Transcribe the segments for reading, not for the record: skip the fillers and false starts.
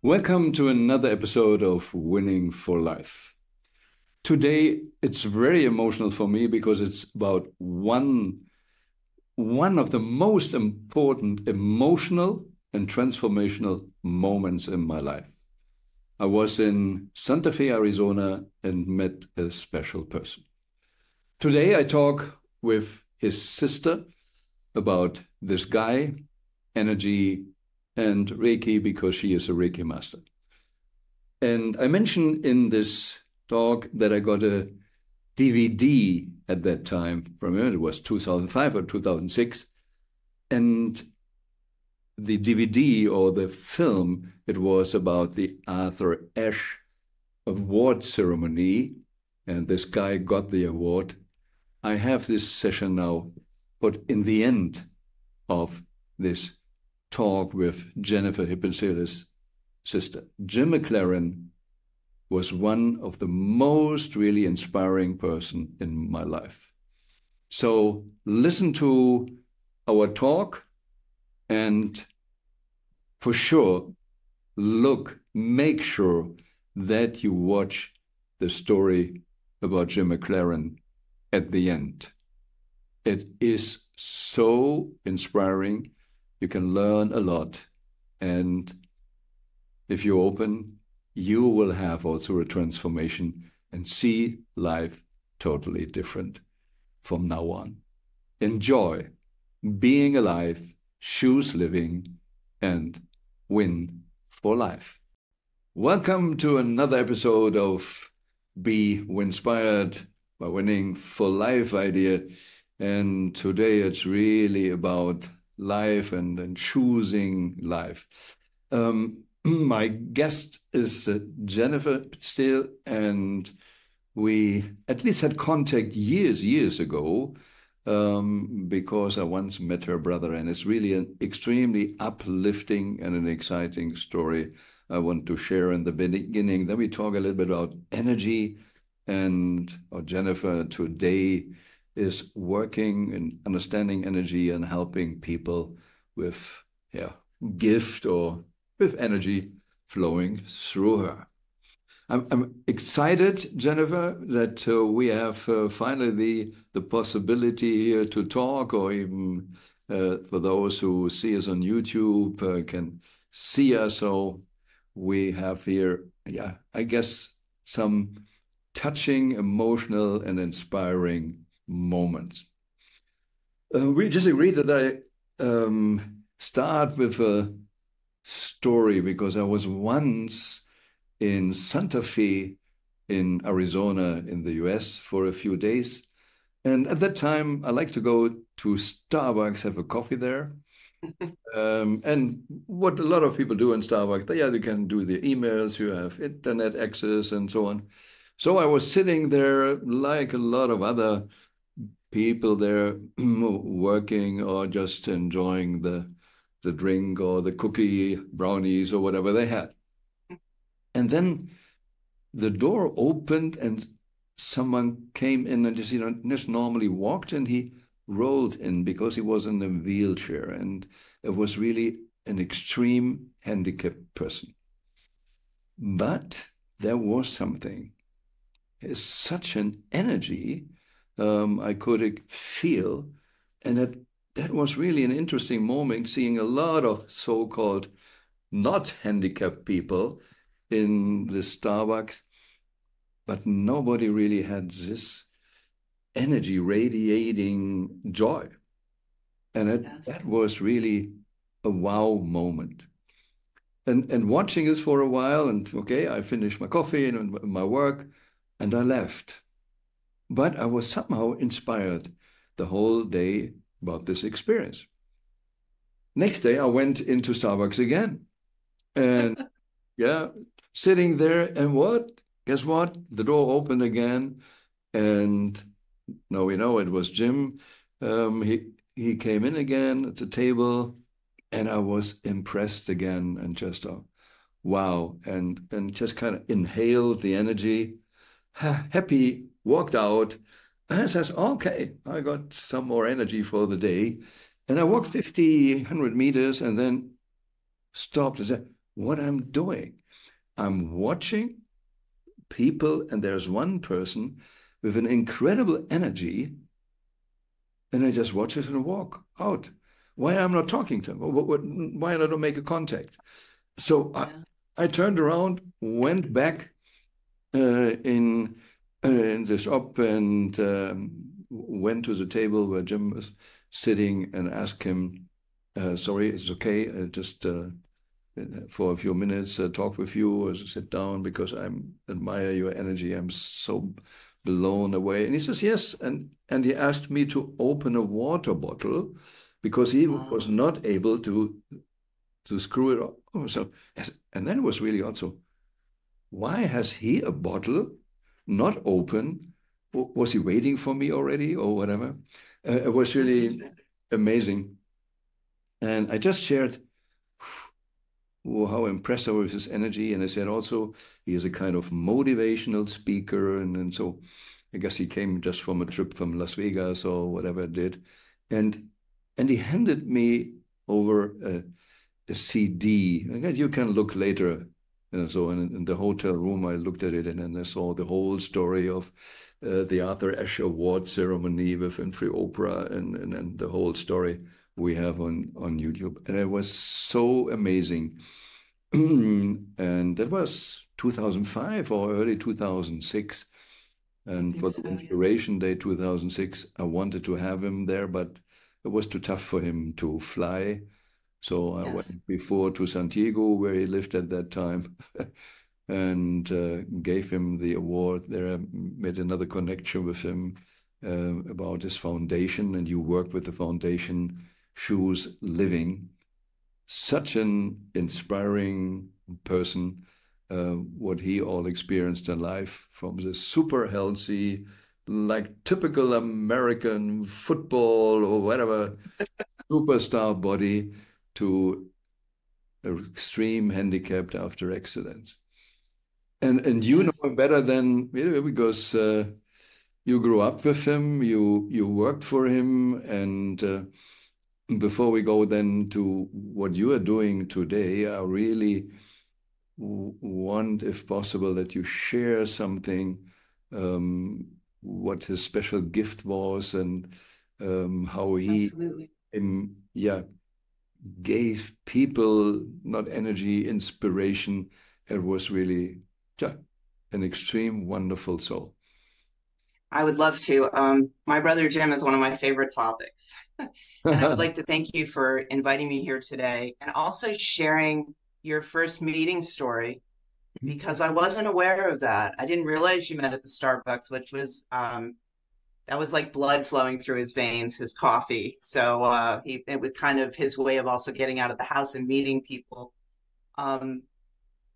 Welcome to another episode of Winning for Life. Today, it's very emotional for me because it's about one of the most important emotional and transformational moments in my life. I was in Santa Fe, Arizona, and met a special person. Today, I talk with his sister about this guy, energy, and Reiki because she is a Reiki master. And I mentioned in this talk that I got a DVD at that time from it was 2005 or 2006. And the DVD or the film, it was about the Arthur Ashe award ceremony. And this guy got the award. I have this session now, but in the end of this talk with Jennifer Hippensteel's sister, Jim McLaren was one of the most really inspiring person in my life. So listen to our talk and for sure, make sure that you watch the story about Jim McLaren at the end. It is so inspiring. You can learn a lot. And if you're open, you will have also a transformation and see life totally different from now on. Enjoy being alive, choose living, and win for life. Welcome to another episode of Be Inspired by Winning for Life idea. And today it's really about life and choosing life. My guest is Jennifer Hippensteel, and we at least had contact years ago because I once met her brother, and it's really an extremely uplifting and an exciting story I want to share in the beginning. Then we talk a little bit about energy, and Jennifer today is working in understanding energy and helping people with gift or with energy flowing through her. I'm excited, Jennifer, that we have finally the possibility here to talk, or even for those who see us on YouTube can see us. So we have here, I guess, some touching, emotional, and inspiring moments. We just agreed that I start with a story because I was once in Santa Fe in Arizona in the US for a few days. And at that time, I like to go to Starbucks, have a coffee there. And what a lot of people do in Starbucks, they can do the emails, you have internet access and so on. So I was sitting there like a lot of other people there working or just enjoying the drink or the cookie, brownies or whatever they had. And then the door opened and someone came in and just normally walked, and he rolled in because he was in a wheelchair, and it was really an extreme handicapped person. But there was something. It's such an energy I could feel, and that was really an interesting moment, seeing a lot of so-called not handicapped people in the Starbucks, but nobody really had this energy radiating joy. And that was really a wow moment. And watching this for a while, and okay, I finished my coffee and my work, and I left. But I was somehow inspired the whole day about this experience. Next day, I went into Starbucks again. And sitting there, and guess what? The door opened again. And now we know it was Jim. He came in again at the table, and I was impressed again and just, wow. And just kind of inhaled the energy, happy, walked out, and says, okay, I got some more energy for the day. And I walked 50, 100 meters and then stopped and said, what I'm doing. I'm watching people, and there's one person with an incredible energy, and I just watch it and walk out. Why I'm not talking to him? Why I don't make a contact? So Yeah. I turned around, went back in the shop, and went to the table where Jim was sitting and asked him, "Sorry, it's okay. Just for a few minutes, talk with you, or sit down because I admire your energy. I'm so blown away." And he says, "Yes." And he asked me to open a water bottle because he was not able to screw it up. Oh, so, and then it was really also, why has he a bottle not open? Was he waiting for me already or whatever? It was really Interesting. amazing. And I just shared how impressed I was with his energy. And I said also, he is a kind of motivational speaker. And so I guess he came just from a trip from Las Vegas or whatever it did. And and he handed me over a CD. Again, you can look later. And so in the hotel room, I looked at it, and then I saw the whole story of the Arthur Ashe Award ceremony with Winfrey Oprah, and the whole story we have on YouTube. And it was so amazing. And that was 2005 or early 2006. I And think for the so, yeah. Inspiration Day 2006, I wanted to have him there, but it was too tough for him to fly. So I Yes. went before to Santiago, where he lived at that time, and gave him the award. There I made another connection with him about his foundation, and you work with the foundation, Choose Living. Such an inspiring person, what he all experienced in life, from the super healthy, like typical American football or whatever, superstar body, to extreme handicapped after accidents. And you know Yes. him better than because you grew up with him, you worked for him, and before we go then to what you are doing today, I really want, if possible, that you share something, what his special gift was, and how he, Absolutely. yeah, gave people not energy, inspiration. It was really, yeah, an extreme wonderful soul. I would love to. My brother Jim is one of my favorite topics. And I would like to thank you for inviting me here today and also sharing your first meeting story because I wasn't aware of that. I didn't realize you met at the Starbucks, which was that was like blood flowing through his veins, his coffee. So it was kind of his way of also getting out of the house and meeting people. Um,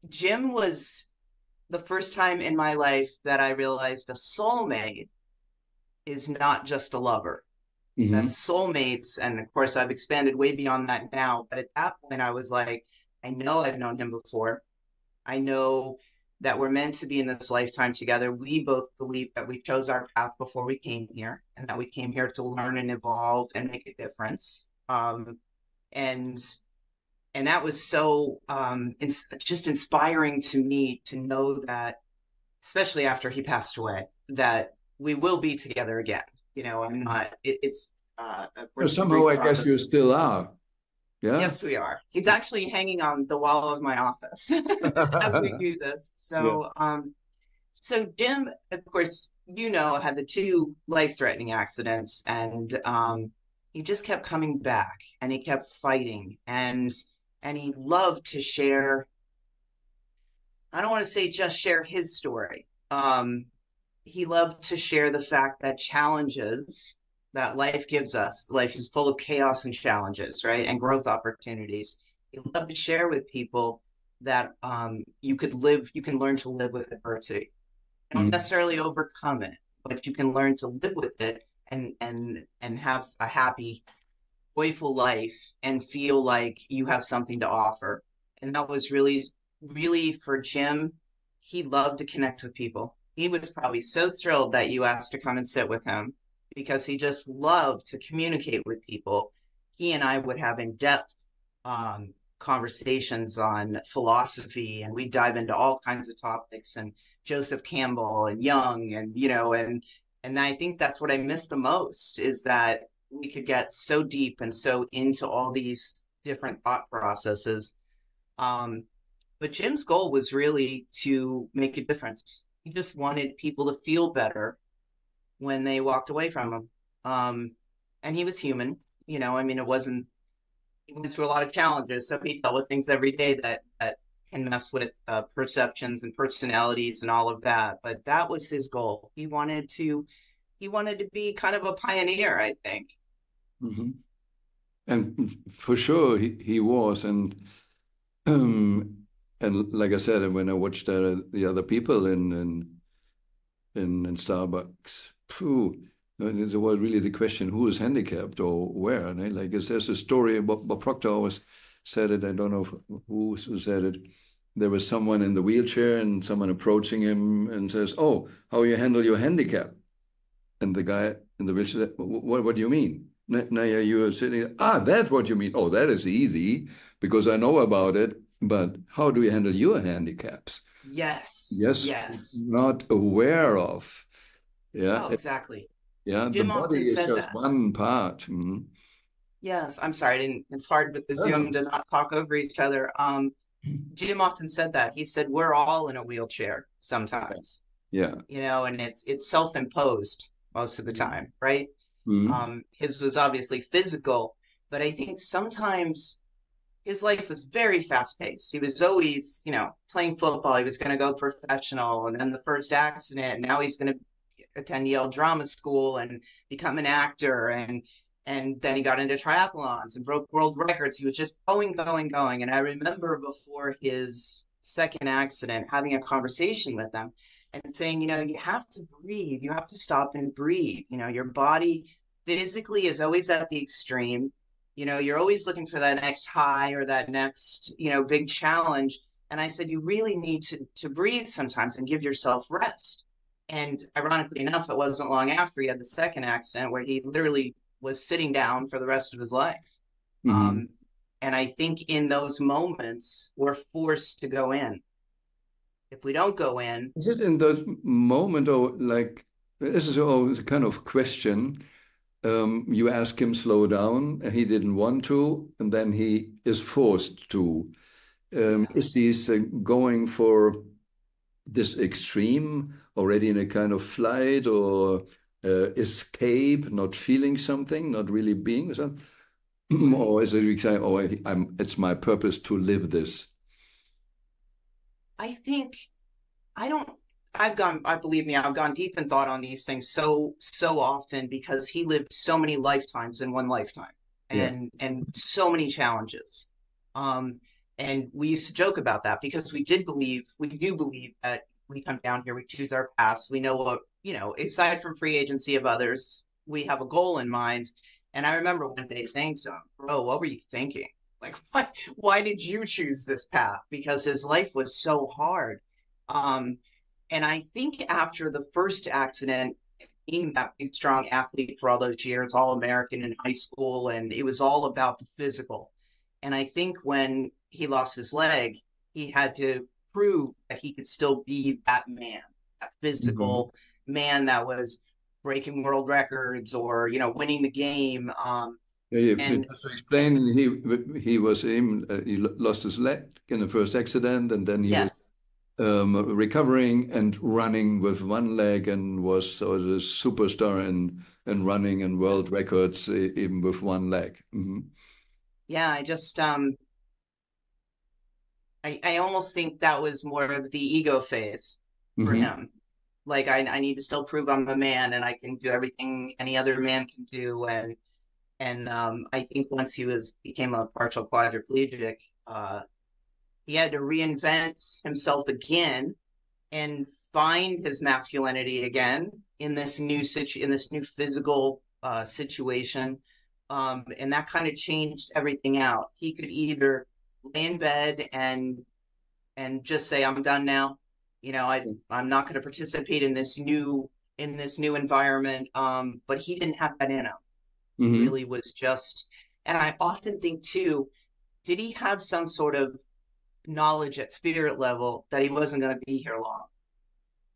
Jim was the first time in my life that I realized a soulmate is not just a lover. That Hmm. soulmates, and of course, I've expanded way beyond that now. But at that point, I was like, I know I've known him before. I know that we're meant to be in this lifetime together. We both believe that we chose our path before we came here, and that we came here to learn and evolve and make a difference. And and that was so it's just inspiring to me to know that, especially after he passed away, that we will be together again. You know, I'm not. It's of course the Somehow, grief I guess you process. still are. Yeah. Yes, we are. He's actually hanging on the wall of my office as we do this. Yeah. So Jim, of course, you know, had the two life-threatening accidents, and he just kept coming back, and he kept fighting, and he loved to share. I don't want to say just share his story. He loved to share the fact that challenges that life gives us, life is full of chaos and challenges, right? And growth opportunities. He loved to share with people that you could live, you can learn to live with adversity. You don't Mhm. necessarily overcome it, but you can learn to live with it and have a happy, joyful life and feel like you have something to offer. And that was really, really for Jim. He loved to connect with people. He was probably so thrilled that you asked to come and sit with him because he just loved to communicate with people. He and I would have in depth conversations on philosophy, and we dive into all kinds of topics, and Joseph Campbell and Jung, and and I think that's what I miss the most, is that we could get so deep and so into all these different thought processes. Um, but Jim's goal was really to make a difference. He just wanted people to feel better when they walked away from him. And he was human, I mean, it wasn't, he went through a lot of challenges. So he dealt with things every day that can mess with perceptions and personalities and all of that. But that was his goal. He wanted to be kind of a pioneer, I think. Hmm. And for sure he was. And like I said, when I watched the other people in Starbucks, phew, there was really the question, who is handicapped or where? And like there's a story about Bob Proctor always said it. I don't know who said it. There was someone in the wheelchair and someone approaching him and says, "Oh, how you handle your handicap?" And the guy in the wheelchair said, "What do you mean?" Naya, you are sitting. Ah, that's what you mean. Oh, that is easy because I know about it. But how do you handle your handicaps? Yes, Yes, yes. not aware of. Yeah, Oh, exactly. yeah. The Jim body often is said just that. one part. Mhm. Yes, I'm sorry, I didn't, it's hard with the No, no. Zoom to not talk over each other. Jim often said that. He said, we're all in a wheelchair sometimes, Yeah. and it's self-imposed most of the time, right? Mhm. His was obviously physical, but I think sometimes his life was very fast paced. He was always, playing football. He was going to go professional, and then the first accident. Now he's going to attend Yale Drama School and become an actor, and then he got into triathlons and broke world records. He was just going, going, going. And I remember before his second accident having a conversation with him and saying, you have to breathe. You have to stop and breathe. Your body physically is always at the extreme. You're always looking for that next high or that next, big challenge. And I said, you really need to breathe sometimes and give yourself rest. And ironically enough, it wasn't long after he had the second accident where he literally was sitting down for the rest of his life. Mhm. Um, and I think in those moments, we're forced to go in. If we don't go in, Just in those moment, or like this is always a kind of question. You ask him slow down, and he didn't want to, and then he is forced to. yeah, Is this going for this extreme already in a kind of flight or escape, not feeling something, not really being something? right. Or is it like, oh, it's my purpose to live this? I think I don't. I believe me, I've gone deep in thought on these things so often because he lived so many lifetimes in one lifetime, Yeah. and so many challenges. Um, and we used to joke about that because we do believe that we come down here, we choose our paths, we know what, aside from free agency of others, we have a goal in mind. And I remember one day saying to him, bro, what were you thinking? Like, why did you choose this path? Because his life was so hard. Um, and I think after the first accident, being that big, strong athlete for all those years, all American in high school, and it was all about the physical. And I think when he lost his leg, he had to prove that he could still be that man, that Mhm. physical man that was breaking world records or, winning the game. Yeah, And just to explain, he lost his leg in the first accident, and then he was yes, recovering and running with one leg, and was a superstar in running and yeah, world records even with one leg. Hmm. yeah, I almost think that was more of the ego phase for Hmm. him. Like I need to still prove I'm a man and I can do everything any other man can do. And I think once he became a partial quadriplegic, he had to reinvent himself again and find his masculinity again in this new physical situation. And that kind of changed everything out. He could either lay in bed and just say, I'm done now. I'm not going to participate in this new environment. But he didn't have that in him. He Hmm. really was just, and I often think too, did he have some sort of knowledge at spirit level that he wasn't going to be here long?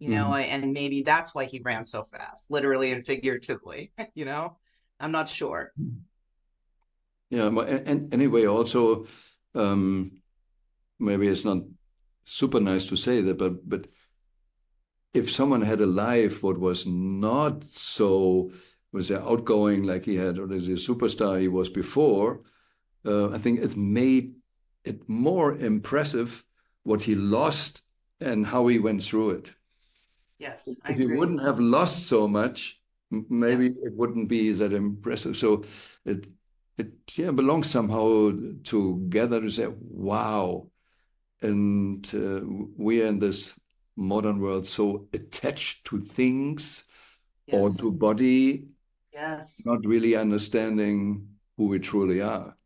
Hmm. And maybe that's why he ran so fast, literally and figuratively, I'm not sure. Yeah, and anyway, also, um, maybe it's not super nice to say that, but if someone had a life what was not so, was outgoing like he had, or as a superstar he was before, I think it made it more impressive what he lost and how he went through it. Yes, I If he agree. wouldn't have lost so much, maybe Yes, it wouldn't be that impressive. So it it yeah belongs somehow together to say, wow. And we are in this modern world so attached to things or yes, to body, yes. not really understanding who we truly are.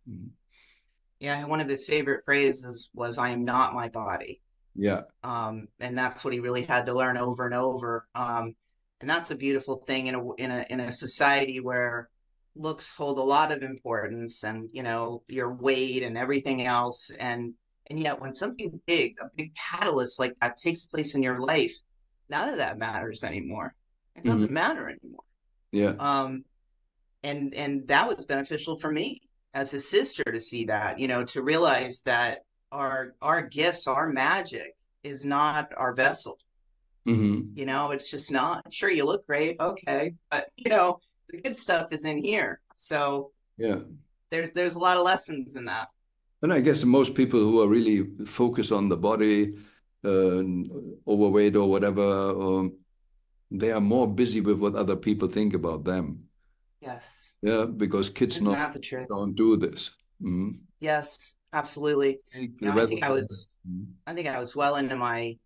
Yeah, one of his favorite phrases was, "I am not my body." Yeah. And that's what he really had to learn over and over. And that's a beautiful thing in a society where looks hold a lot of importance, and your weight and everything else. And yet, when something big, a big catalyst like that takes place in your life, none of that matters anymore. It doesn't Mhm. matter anymore. Yeah. Um, and that was beneficial for me as his sister to see that, to realize that our gifts, our magic is not our vessel. Hmm. It's just not. Sure, you look great, okay, but the good stuff is in here. So Yeah. there's a lot of lessons in that. And I guess most people who are really focused on the body, uh, overweight or whatever, they are more busy with what other people think about them. Yes, Yeah, because kids isn't not that the truth? don't do this. Mhm. Yes, absolutely. They I rather. think I was well into my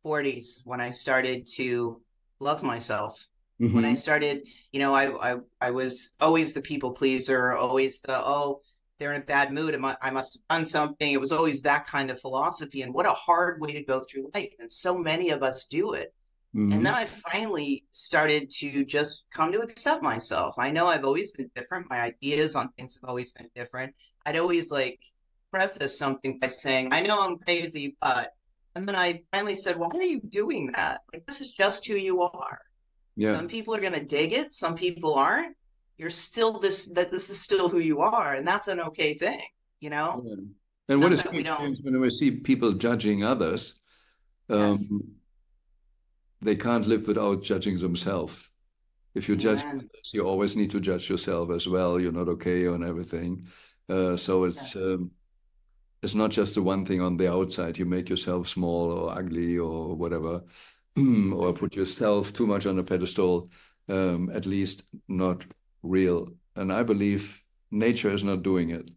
40s when I started to love myself. When I Hmm. started, I was always the people pleaser, always oh, they're in a bad mood. I must have done something. It was always that kind of philosophy. And what a hard way to go through life. And so many of us do it. And then Hmm. I finally started to just come to accept myself. I know I've always been different. My ideas on things have always been different. I'd always like preface something by saying, I know I'm crazy, but, and then I finally said, why are you doing that? Like, this is just who you are. Yeah. Some people are going to dig it, some people aren't. You're still this is still who you are. And that's an okay thing, you know? Yeah. And what Not is that my we don't. experience when I see people judging others, Yes. um, they can't live without judging themselves. If you judge Amen. others, you always need to judge yourself as well. You're not okay on everything. So Yes. it's not just the one thing on the outside. You make yourself small or ugly or whatever, or Mhm. put yourself too much on a pedestal, at least not real. And I believe nature is not doing it.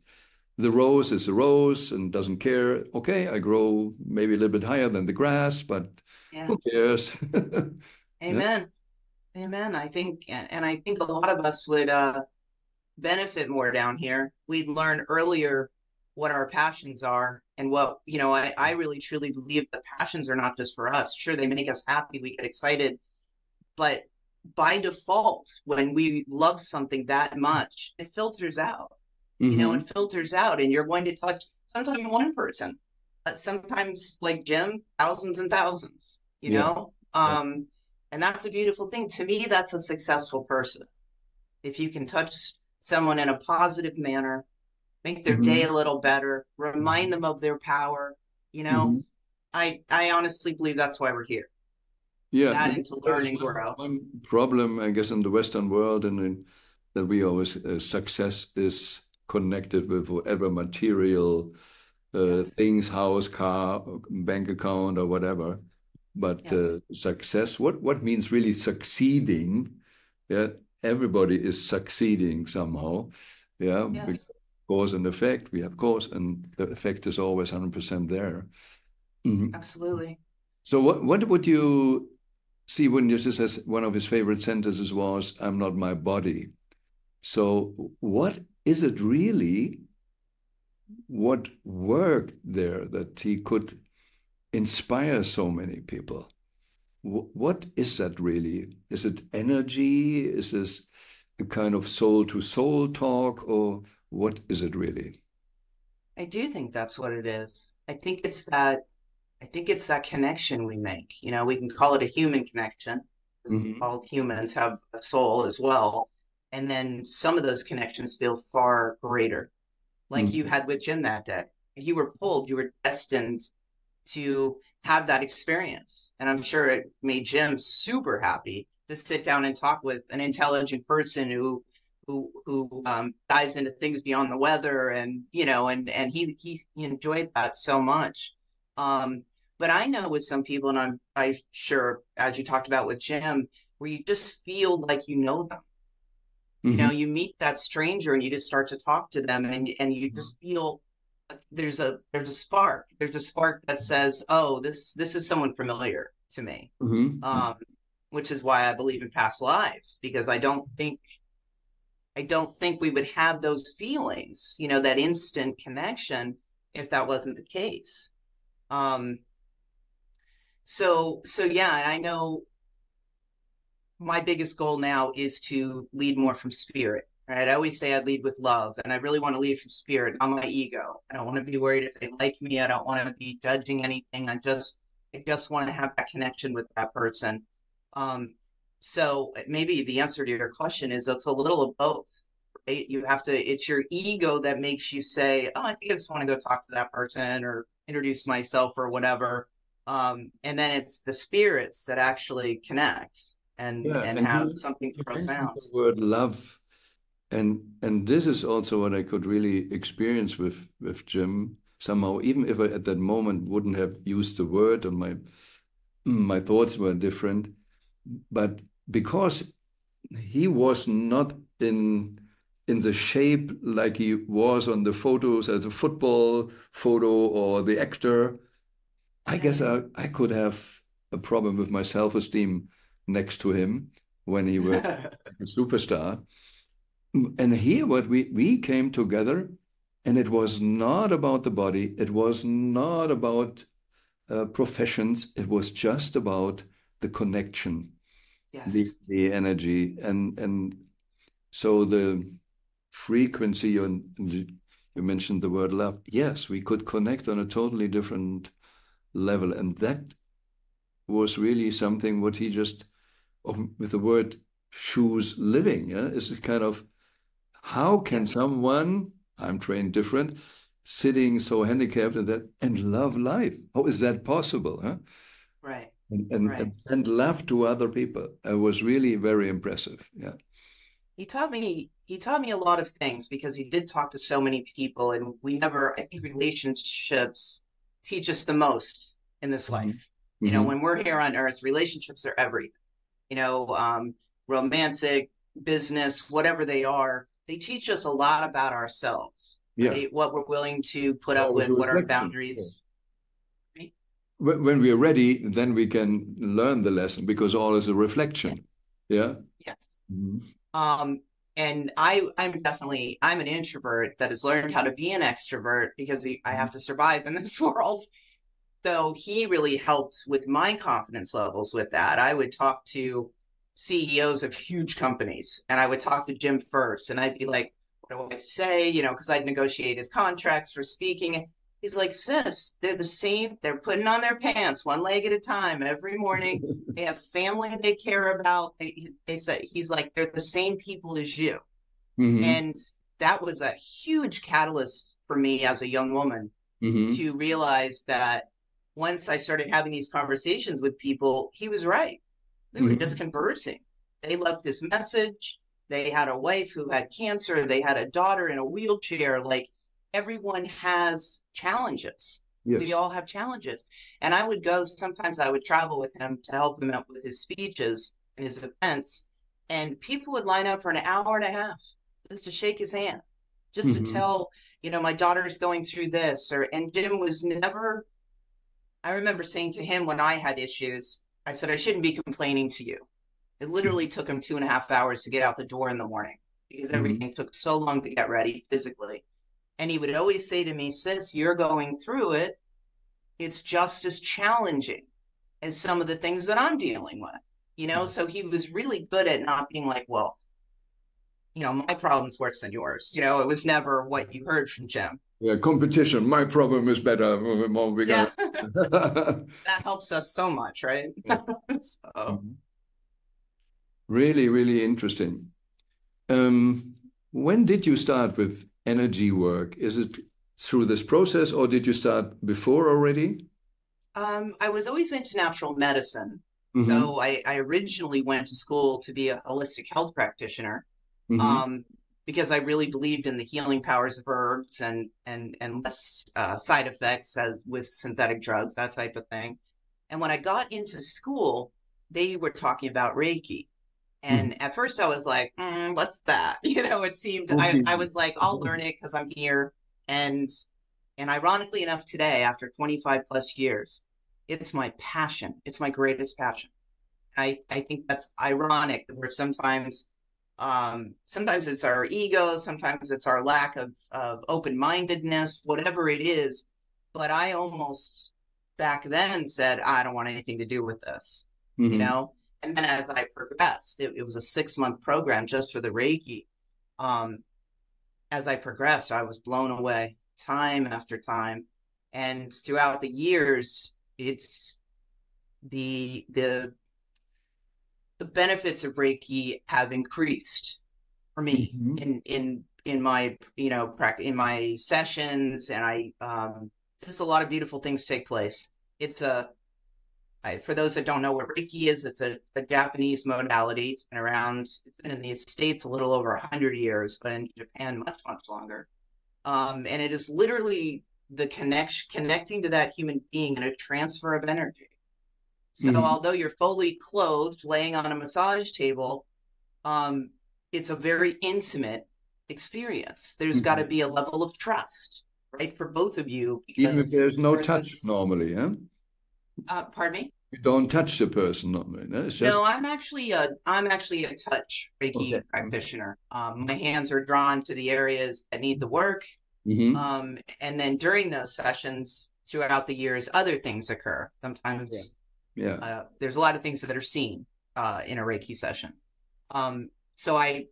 The rose is a rose and doesn't care. Okay, I grow maybe a little bit higher than the grass, but Yeah. who cares? Yeah. Amen. Amen. And I think a lot of us would benefit more down here. We'd learn earlier what our passions are and what, I really truly believe that passions are not just for us. Sure, they make us happy, we get excited, but by default, when we love something that much, it filters out. Hmm. It filters out, and you're going to touch sometimes one person, but sometimes, like Jim, thousands and thousands, Yeah. Yeah. and that's a beautiful thing. To me, that's a successful person. If you can touch someone in a positive manner, make their day Hmm. a little better, remind them of their power, you know, Hmm. I honestly believe that's why we're here. Yeah, That but and to there learn is and grow. one problem, I guess, in the Western world, and that we always success is connected with whatever material Yes. things, house, car, bank account, or whatever. But Yes. success, what means really succeeding? Yeah, everybody is succeeding somehow. Yeah, Yes. cause and effect. We have cause, and the effect is always 100% there. Mhm. Absolutely. So what would you see when your sister says one of his favorite sentences was, "I'm not my body." So what is it really? What worked there that he could inspire so many people? What is that really? Is it energy? Is this a kind of soul to soul talk, or what is it really? I do think that's what it is. I think it's that connection we make. You know, we can call it a human connection, because Hmm. all humans have a soul as well. And then some of those connections feel far greater, like you Hmm. had with Jim that day. You were pulled, you were destined to have that experience. And I'm sure it made Jim super happy to sit down and talk with an intelligent person who dives into things beyond the weather, and and he enjoyed that so much. Um, but I know with some people, and I'm sure, as you talked about with Jim, where you just feel like you know them. You know, Hmm. you meet that stranger and you just start to talk to them, and you just feel there's a spark. There's a spark that says, "Oh, this is someone familiar to me." Hmm. Um, which is why I believe in past lives, because I don't think we would have those feelings, that instant connection, if that wasn't the case. Um, so yeah, and I know my biggest goal now is to lead more from spirit. Right? I always say I lead with love, and I really want to lead from spirit, not my ego. I don't want to be worried if they like me. I don't want to be judging anything. I just want to have that connection with that person. Um, so maybe the answer to your question is it's a little of both. Right? You have to. It's your ego that makes you say, "Oh, I think I just want to go talk to that person or introduce myself or whatever." And then it's the spirits that actually connect Yeah, and and have something you mentioned profound. the word love, and this is also what I could really experience with Jim somehow, even if I at that moment wouldn't have used the word, and my thoughts were different, but because he was not in the shape like he was on the photos as a football photo or the actor, I guess Yes. I could have a problem with my self-esteem next to him when he was a superstar. And here, what we came together, and it was not about the body, it was not about professions, it was just about the connection, Yes. the energy, and so the frequency. And you mentioned the word love. Yes, we could connect on a totally different level, and that was really something what he just, with the word choose living, yeah, is a kind of, how can Yes. someone, I'm trained different, sitting so handicapped and that, and love life? How is that possible, huh? Right. And Right. send love to other people. It was really very impressive. Yeah. He taught me a lot of things because he did talk to so many people, and we never, I think relationships teach us the most in this Hmm. life. Hmm. When we're here on earth, relationships are everything. you know, um, Romantic, business, whatever they teach us a lot about ourselves, Yeah. right? What we're willing to put It's up always a with, what our reflection. Yeah. boundaries, right? When we are ready, then we can learn the lesson because all is a Yeah, reflection. Yeah. yes. Mhm. Um, and I'm an introvert that has learned how to be an extrovert because I have to survive in this world. So he really helped with my confidence levels with that. I would talk to CEOs of huge companies, and I would talk to Jim first, and I'd be like, what do I say? Because I'd negotiate his contracts for speaking. He's like, sis, they're the same. They're putting on their pants one leg at a time every morning. They have family they care about. They say, he's like, they're the same people as you. Hmm. And that was a huge catalyst for me as a young woman Hmm. to realize that once I started having these conversations with people, he was right. We were just Hmm. conversing. They loved this message. They had a wife who had cancer. They had a daughter in a wheelchair. Like everyone has challenges. We Yes. all have challenges. And I would go, sometimes I would travel with him to help him out with his speeches and his events. And people would line up for an hour and a half just to shake his hand, just to Hmm. tell, my daughter's going through this. And Jim was never, I remember saying to him when I had issues, I said, I shouldn't be complaining to you. It literally took him 2.5 hours to get out the door in the morning because Hmm. everything took so long to get ready physically. And he would always say to me, sis, you're going through it. It's just as challenging as some of the things that I'm dealing with. So he was really good at not being like, well, my problem's worse than yours. It was never what you heard from Jim. Yeah, competition. My problem is better. We Yeah, got. that helps us so much, right? Yeah. So, Mhm. Really, really interesting. Um, when did you start with energy work? Is it through this process, or did you start before already? I was always into natural medicine. Mm-hmm. So I originally went to school to be a holistic health practitioner, Mm-hmm. um, because I really believed in the healing powers of herbs and less side effects as with synthetic drugs, that type of thing. And when I got into school, they were talking about Reiki. Mm-hmm. And at first I was like, what's that? It seemed Okay. I was like, I'll learn it because I'm here. And and ironically enough, today, after 25 plus years, it's my passion. It's my greatest passion. I think that's ironic where sometimes it's our ego, sometimes it's our lack of open-mindedness, whatever it is. But I almost back then said, I don't want anything to do with this, you Mm-hmm. know? And then as I progressed, it was a 6 month program just for the Reiki. Um, as I progressed, I was blown away time after time. And throughout the years, it's the the benefits of Reiki have increased for me Mm-hmm. in my in my sessions, and just a lot of beautiful things take place. It's for those that don't know what Reiki is, it's a Japanese modality. It's been around. It's been in the States a little over 100 years, but in Japan much longer. And it is literally the connecting to that human being and a transfer of energy. So Mm-hmm. although you're fully clothed, laying on a massage table, um, it's a very intimate experience. There's got to Mm-hmm. be a level of trust, right, for both of you, Even if because there's no touch versus, normally, huh? pardon me. You don't touch the person normally. No? It's No, just I'm actually a touch okay. Reiki practitioner. My hands are drawn to the areas that need the work, Mm-hmm. and then during those sessions, throughout the years, other things occur. Yeah. Sometimes Yeah. there's a lot of things that are seen in a Reiki session. So I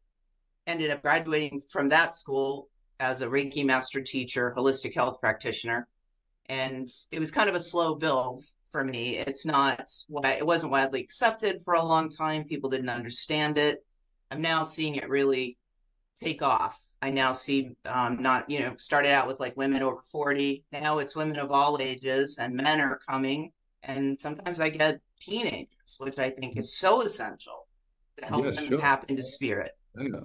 ended up graduating from that school as a Reiki master teacher, holistic health practitioner, and it was kind of a slow build for me. It wasn't widely accepted for a long time. People didn't understand it. I'm now seeing it really take off. I now see not, started out with like women over 40. Now it's women of all ages and men are coming. And sometimes I get teenagers, which I think is so essential to help Yes, them sure. tap into spirit. Yeah.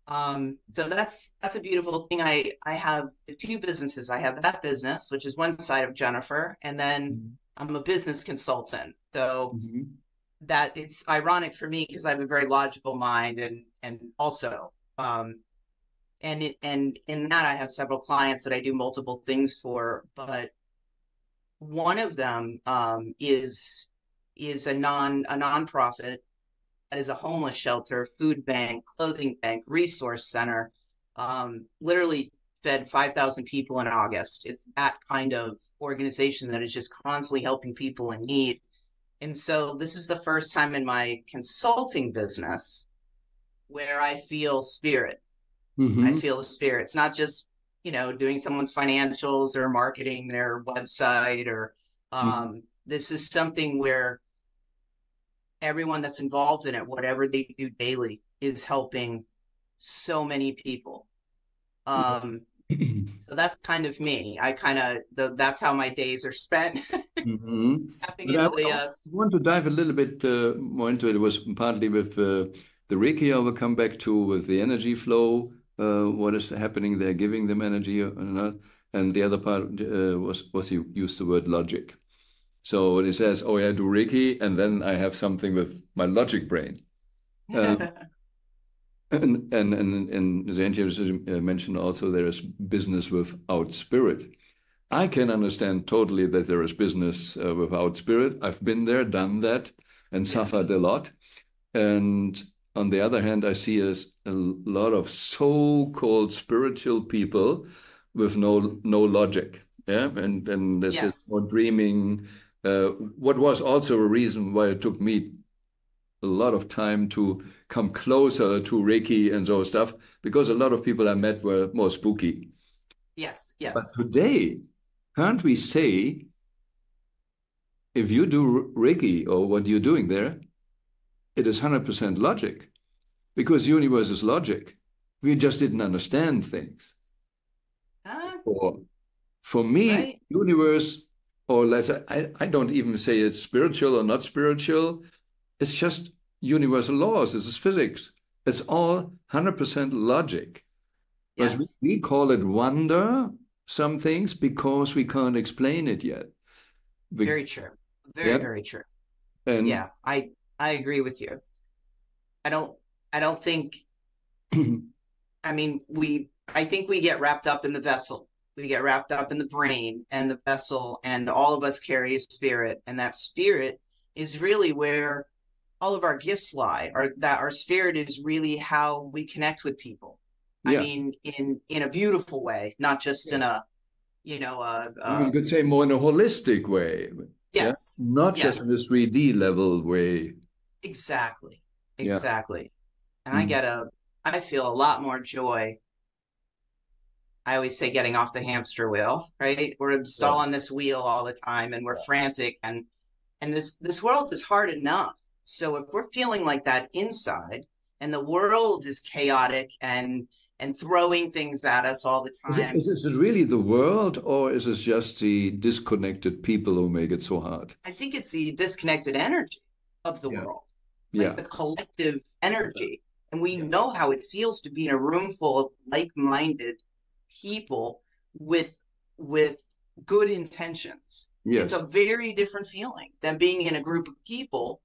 So that's a beautiful thing. I have two businesses. I have that business, which is one side of Jennifer, and then Mm-hmm. I'm a business consultant. So Mm-hmm. that it's ironic for me because I have a very logical mind, and also and in that I have several clients that I do multiple things for, but one of them is a nonprofit that is a homeless shelter, food bank, clothing bank, resource center. Literally fed 5,000 people in August. It's that kind of organization that is just constantly helping people in need. And so this is the first time in my consulting business where I feel spirit. I Mm-hmm. feel the spirit. It's not just, doing someone's financials or marketing their website or Mm-hmm. this is something where everyone that's involved in it, whatever they do daily, is helping so many people. Um, so that's kind of me. That's how my days are spent, hmm tapping But I, into I want to dive a little bit more into it. It was partly with the Reiki I will come back to, with the energy flow, what is happening there, giving them energy or not. And the other part was you used the word logic. So it says, oh, yeah, I do Reiki, and then I have something with my logic brain. Um, and the interviews mentioned also there is business without spirit. I can understand totally that there is business without spirit. I've been there, done that, and Yes. suffered a lot. And on the other hand, I see a lot of so-called spiritual people with no logic. Yeah, and this is Yes. more dreaming. What was also a reason why it took me a lot of time to come closer to Reiki and so stuff, because a lot of people I met were more spooky. Yes, But yes, today, can't we say, if you do Reiki or what you're doing there, it is 100% logic, because universe is logic. We just didn't understand things. For, for me, right. universe, or let's say, I don't even say it's spiritual or not spiritual. It's just universal laws. This is physics. It's all 100% logic. But Yes, we call it wonder, some things, because we can't explain it yet. very true. Very, Yeah. very true. And Yeah, I agree with you. I don't I don't think I mean I think we get wrapped up in the vessel. We get wrapped up in the brain and the vessel, and all of us carry a spirit, and that spirit is really where all of our gifts lie, or that our spirit is really how we connect with people. I yeah, mean, in a beautiful way, not just yeah. in a, You could say more in a holistic way. Yeah. yes, Not just in yes, this 3D level way. exactly, Yeah. exactly. And Mm. I feel a lot more joy. I always say getting off the hamster wheel, right? We're just Yeah. all on this wheel all the time, and we're frantic, and this world is hard enough. So if we're feeling like that inside, and the world is chaotic and throwing things at us all the time, Is it really the world, or is it just the disconnected people who make it so hard? I think it's the disconnected energy of the Yeah. world, like Yeah. the collective energy. And we know how it feels to be in a room full of like-minded people with with good intentions. It's a Yes. very different feeling than being in a group of people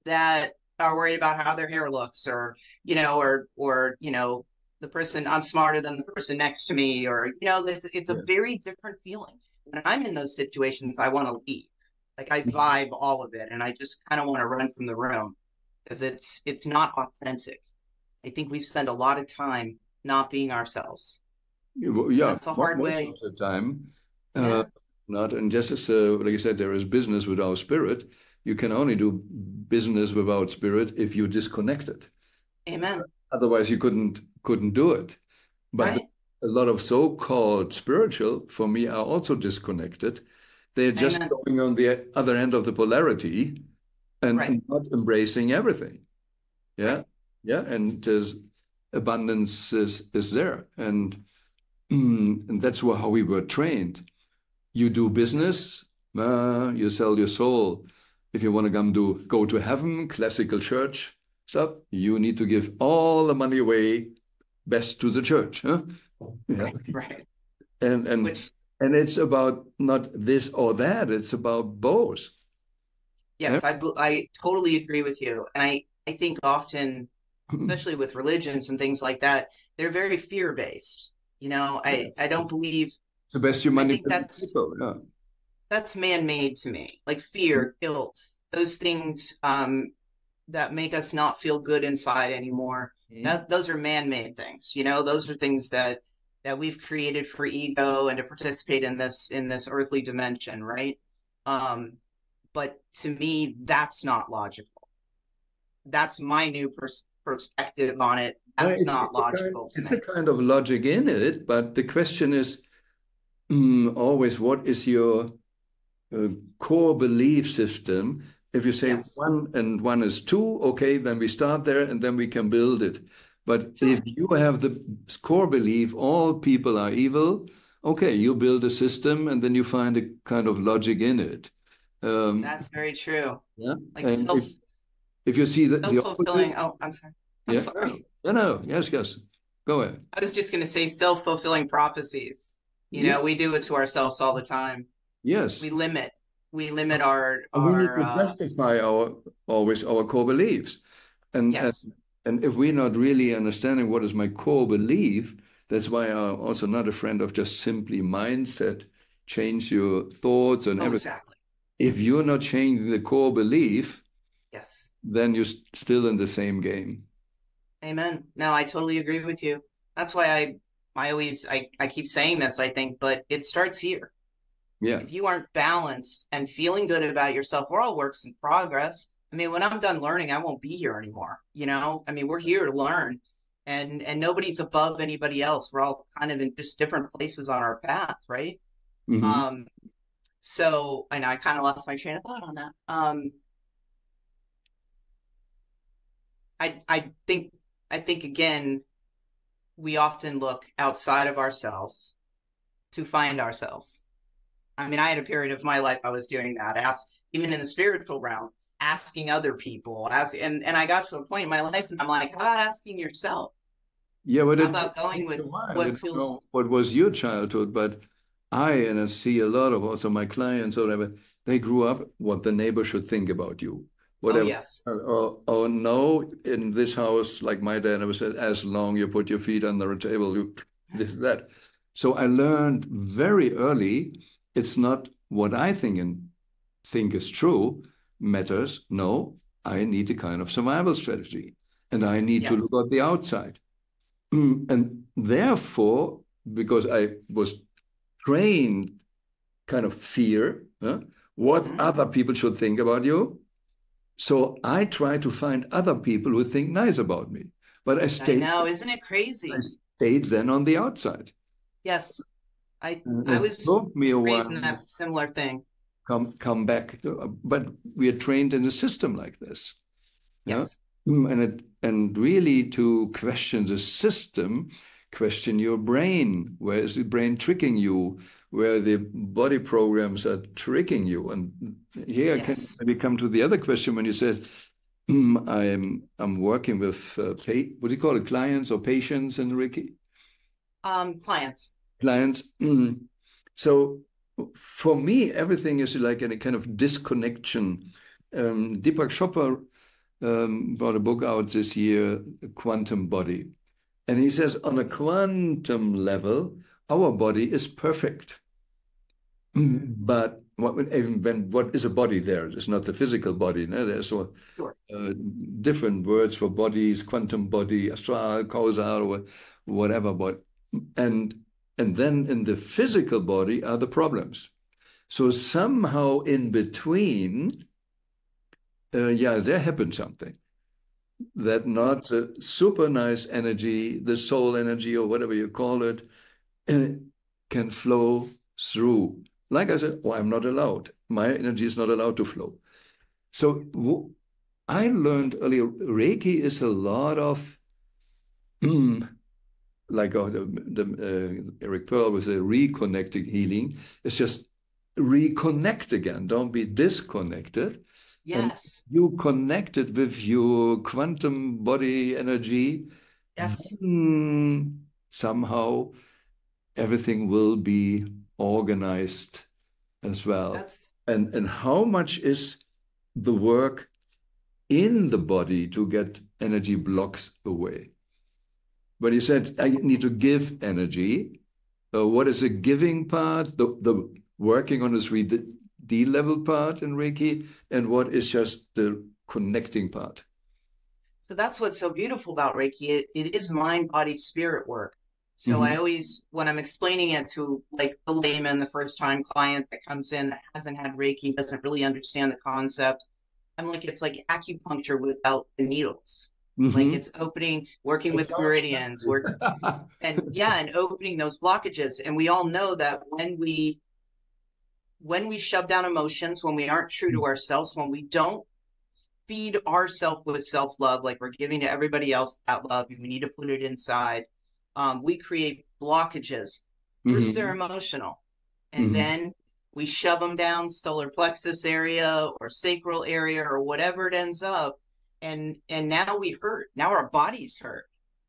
that are worried about how their hair looks, or the person, I'm smarter than the person next to me, or it's a Yes. very different feeling. When I'm in those situations, I want to leave. Like, I vibe all of it, and I just kind of want to run from the room because it's not authentic. I think we spend a lot of time not being ourselves, and Yeah. that's a hard Most way. of the time, uh, Yeah, not. And just as, like I said, there is business without spirit. You can only do business without spirit if you disconnect it. amen. Otherwise, you couldn't do it. But Right, a lot of so-called spiritual, for me, are also disconnected. They're just amen. going on the other end of the polarity Right, and not embracing everything. Yeah. right. Yeah. And there's abundance is there. And that's how we were trained. You do business, you sell your soul. If you want to go to heaven, classical church stuff, you need to give all the money away best to the church. Huh? Yeah. Right, right. And and Which, and it's about not this or that. It's about both. Yeah. yes, I totally agree with you. And I think often, especially with religions and things like that, they're very fear-based. I Yes. don't believe, The best you I think manipulate people. Yeah. that's man-made to me. Like fear, guilt, those things that make us not feel good inside anymore. Mhm. Those are man-made things. Those are things that we've created for ego and to participate in this earthly dimension, right? Um, but to me, that's not logical. That's my new perspective on it. That's It's, not logical to it's a me. kind of logic in it, but the question is always, what is your uh, core belief system? If you say Yes, one and one is two, okay, then we start there and then we can build it. But if sure. you have the core belief, all people are evil, okay, you build a system and then you find a kind of logic in it. Um, That's very true. yeah. Like And if you see the opposite, self-fulfilling. Oh, I'm sorry. I'm yeah, sorry. no, no, yes, yes, go ahead. I was just going to say self-fulfilling prophecies. Yeah, We do it to ourselves all the time. yes. We limit, we limit our And we need our to justify our always our core beliefs. And and yes. and if we're not really understanding what is my core belief, that's why I'm also not a friend of just simply mindset, change your thoughts and Oh, everything. exactly. If you're not changing the core belief, Yes. then you're still in the same game. Amen. No, I totally agree with you. That's why I keep saying this, I think, but it starts here. Yeah. If you aren't balanced and feeling good about yourself, we're all works in progress. I mean, when I'm done learning, I won't be here anymore. You know, I mean, we're here to learn, and nobody's above anybody else. We're all kind of in just different places on our path, right? Hmm. Um, so, and I kind of lost my train of thought on that. I think again, we often look outside of ourselves to find ourselves. I mean, I had a period of my life I was doing that, even in the spiritual realm, asking other people, and I got to a point in my life, and I'm like, how about asking yourself? Yeah, but How it about going takes a with while. I what don't know feels? what was your childhood, but and I see a lot of also my clients or whatever, they grew up what the neighbor should think about you. Oh Whatever. yes, Oh no, in this house, like my dad never said, as long you put your feet under a table, you this, that. So I learned very early, it's not what I think is true matters. No, I need a kind of survival strategy. And I need to yes, look at the outside. And therefore, because I was trained kind of fear, what hmm other people should think about you. So I try to find other people who think nice about me. But I know, isn't it I crazy? stayed then on the outside. Yes, And I it was took me a raised in while that similar thing. come back. But we are trained in a system like this. Yeah. Yes, And really to question the system, question your brain. Where is the brain tricking you? Where the body programs are tricking you? And here I can yes, maybe come to the other question when you said, I'm working with what do you call it, clients or patients in Reiki? clients. Clients. So for me, everything is like in a kind of disconnection. Deepak Chopra brought a book out this year, Quantum Body. And he says, on a quantum level, our body is perfect. Mm, But what is a body there? It's not the physical body. No? There's sure. different words for bodies, quantum body, astral, causal, or whatever. But and and then in the physical body are the problems. So somehow in between, yeah, there happened something that not the super nice energy, the soul energy, or whatever you call it, uh, can flow through. Like I said, oh, I'm not allowed. My energy is not allowed to flow. So I learned earlier, Reiki is a lot of like Eric Pearl was a reconnecting healing. It's just reconnect again. Don't be disconnected. And Yes, you connected with your quantum body energy, yes, then somehow everything will be organized as well. that's And how much is the work in the body to get energy blocks away? When you said I need to give energy, what is the giving part, the working on the 3D level part in Reiki, and what is just the connecting part? so that's what's so beautiful about Reiki. It is mind, body, spirit work. So I Hmm. always, when I'm explaining it to like the layman, the first time client that comes in that hasn't had Reiki, doesn't really understand the concept, I'm like, it's like acupuncture without the needles. Like Hmm. it's opening, working It with sounds meridians, fancy. work and yeah, and opening those blockages. And we all know that when we shove down emotions, when we aren't true to ourselves, when we don't feed ourselves with self-love, like we're giving to everybody else that love, we need to put it inside. We create blockages. First, they're Hmm. emotional, and Hmm. then we shove them down solar plexus area or sacral area or whatever it ends up, and now we hurt. Now our bodies hurt.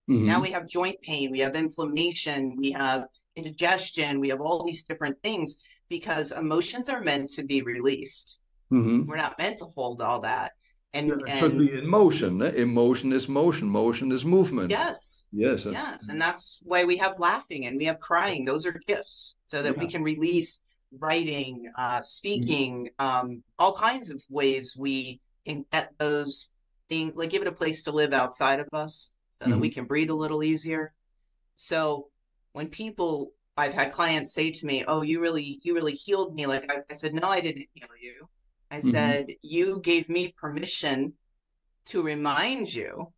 Now Hmm. we have joint pain, we have inflammation, we have indigestion, we have all these different things because emotions are meant to be released. We're Hmm. not meant to hold all that. Yeah, And it should be in motion. Eh? Emotion is motion. Motion is movement. yes, Yes, that's yes, and that's why we have laughing and we have crying. Those are gifts so that we yeah. can release writing, Mhm. speaking, all kinds of ways we can get those things, like give it a place to live outside of us so that we Mhm. can breathe a little easier. So when I've had clients say to me, "Oh, you really healed me." Like I said, no, I didn't heal you. I Mm-hmm. said, you gave me permission to remind you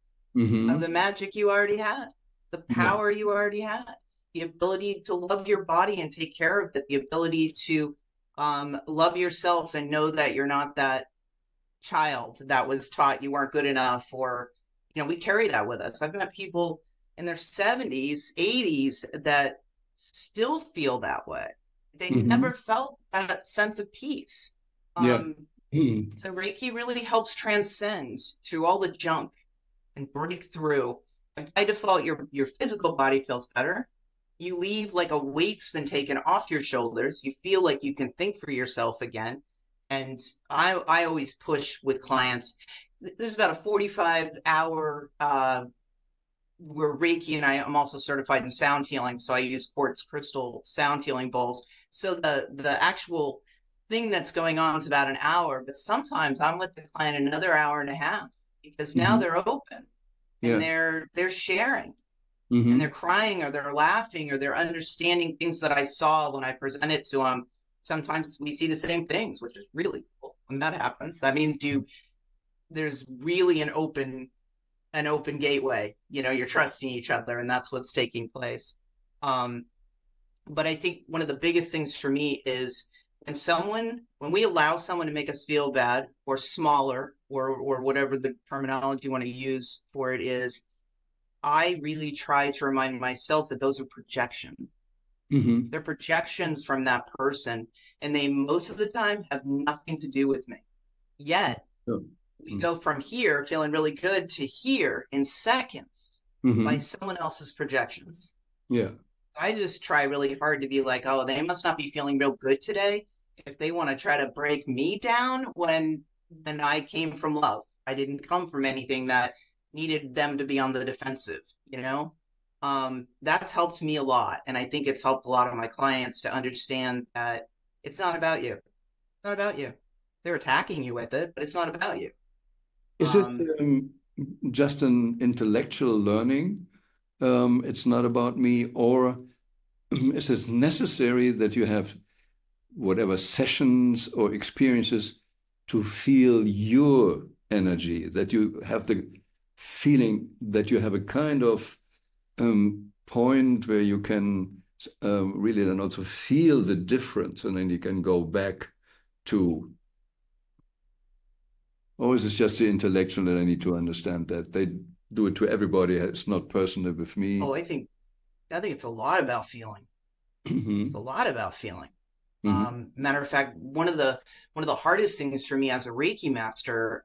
of the Mm-hmm. magic you already had, the Yeah. power you already had, the ability to love your body and take care of it, the ability to love yourself and know that you're not that child that was taught you weren't good enough, or, we carry that with us. I've met people in their 70s, 80s that still feel that way. They Mm-hmm. never felt that sense of peace. Yeah. Um, Mm-hmm. so Reiki really helps transcend through all the junk and break through. And by default, your physical body feels better. You leave like a weight's been taken off your shoulders. You feel like you can think for yourself again. And I always push with clients. There's about a 45-hour where Reiki, and I'm also certified in sound healing, so I use quartz crystal sound healing bowls. So the actual thing that's going on is about an hour, but sometimes I'm with the client another hour and a half because now Mm-hmm. they're open and Yeah. they're sharing and they're Mm-hmm. crying or they're laughing or they're understanding things that I saw when I presented to them. Sometimes we see the same things, which is really cool when that happens. I mean, there's really an open gateway. You're trusting each other, and that's what's taking place. Um, but I think one of the biggest things for me is when we allow someone to make us feel bad or smaller or whatever the terminology you want to use for it is, I really try to remind myself that those are projections. Mm-hmm. They're projections from that person, and they most of the time have nothing to do with me. Yet Oh. we go from here feeling really good to here in seconds by Mm-hmm. someone else's projections. Yeah. I just try really hard to be like, oh, they must not be feeling real good today if they want to try to break me down when I came from love. I didn't come from anything that needed them to be on the defensive, you know? That's helped me a lot. And I think it's helped a lot of my clients to understand that it's not about you. It's not about you. They're attacking you with it, but it's not about you. Is this Um, just an intellectual learning? It's not about me, or is it necessary that you have whatever sessions or experiences to feel your energy, that you have the feeling that you have a kind of point where you can really then also feel the difference, and then you can go back to, or is it just the intellectual that I need to understand that they do it to everybody? It's not personal with me. oh, I think it's a lot about feeling. It's a Hmm. lot about feeling. Hmm. Matter of fact, one of the hardest things for me as a Reiki master,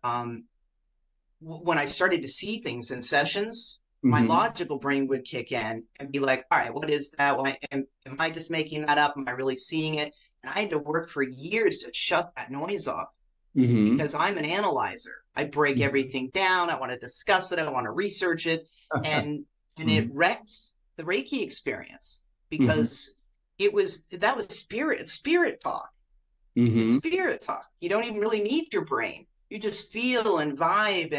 when I started to see things in sessions, my Hmm. logical brain would kick in and be like, "All right, what is that? Am I just making that up? Am I really seeing it?" And I had to work for years to shut that noise off Hmm. because I'm an analyzer. I break everything down. I want to discuss it. I want to research it, and it Hmm. wrecked the Reiki experience Hmm. because that was spirit talk. It's Hmm. spirit talk. You don't even really need your brain. You just feel and vibe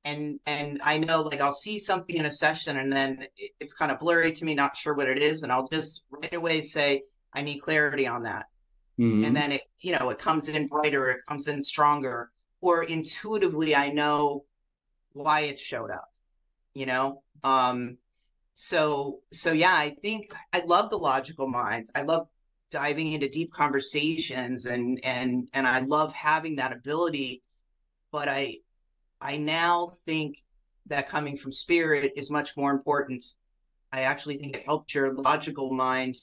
and I know like I'll see something in a session and then it's kind of blurry to me, not sure what it is, and I'll just right away say I need clarity on that. And Hmm. then it comes in brighter, it comes in stronger, or intuitively I know why it showed up, you know? So yeah, I think I love the logical mind. I love diving into deep conversations and I love having that ability, but I now think that coming from spirit is much more important. I actually think it helps your logical mind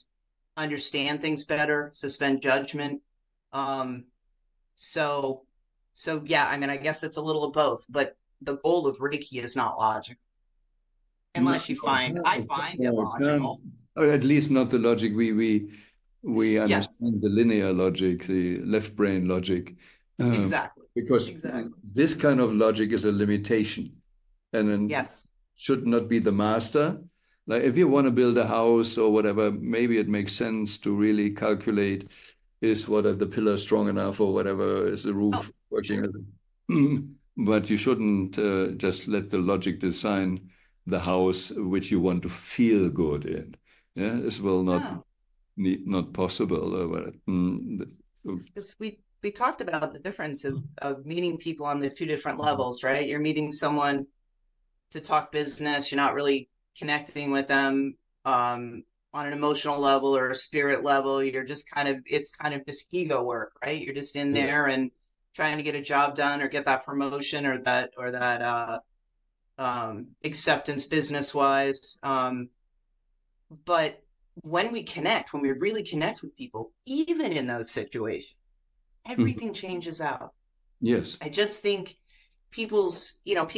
understand things better, suspend judgment. Um, so so yeah, I mean I guess it's a little of both, but the goal of Reiki is not logic. No, Unless I find it no, it can't. logical. Or at least not the logic we Yes, understand, the linear logic, the left brain logic, um, exactly. because Exactly. this kind of logic is a limitation, and then Yes. should not be the master. Like if you want to build a house or whatever, maybe it makes sense to really calculate, is what are the pillars strong enough or whatever, is the Oh, roof sure. working? But you shouldn't just let the logic design the house which you want to feel good in. Yeah, this will not No, not possible. because we talked about the difference of meeting people on the two different levels, right? You're meeting someone to talk business. You're not really connecting with them on an emotional level or a spirit level. You're just it's kind of just ego work, right? You're just in Yeah. there and trying to get a job done or get that promotion or that acceptance business wise. But when we really connect with people, even in those situations, Mhm. everything changes out. Yes. I just think people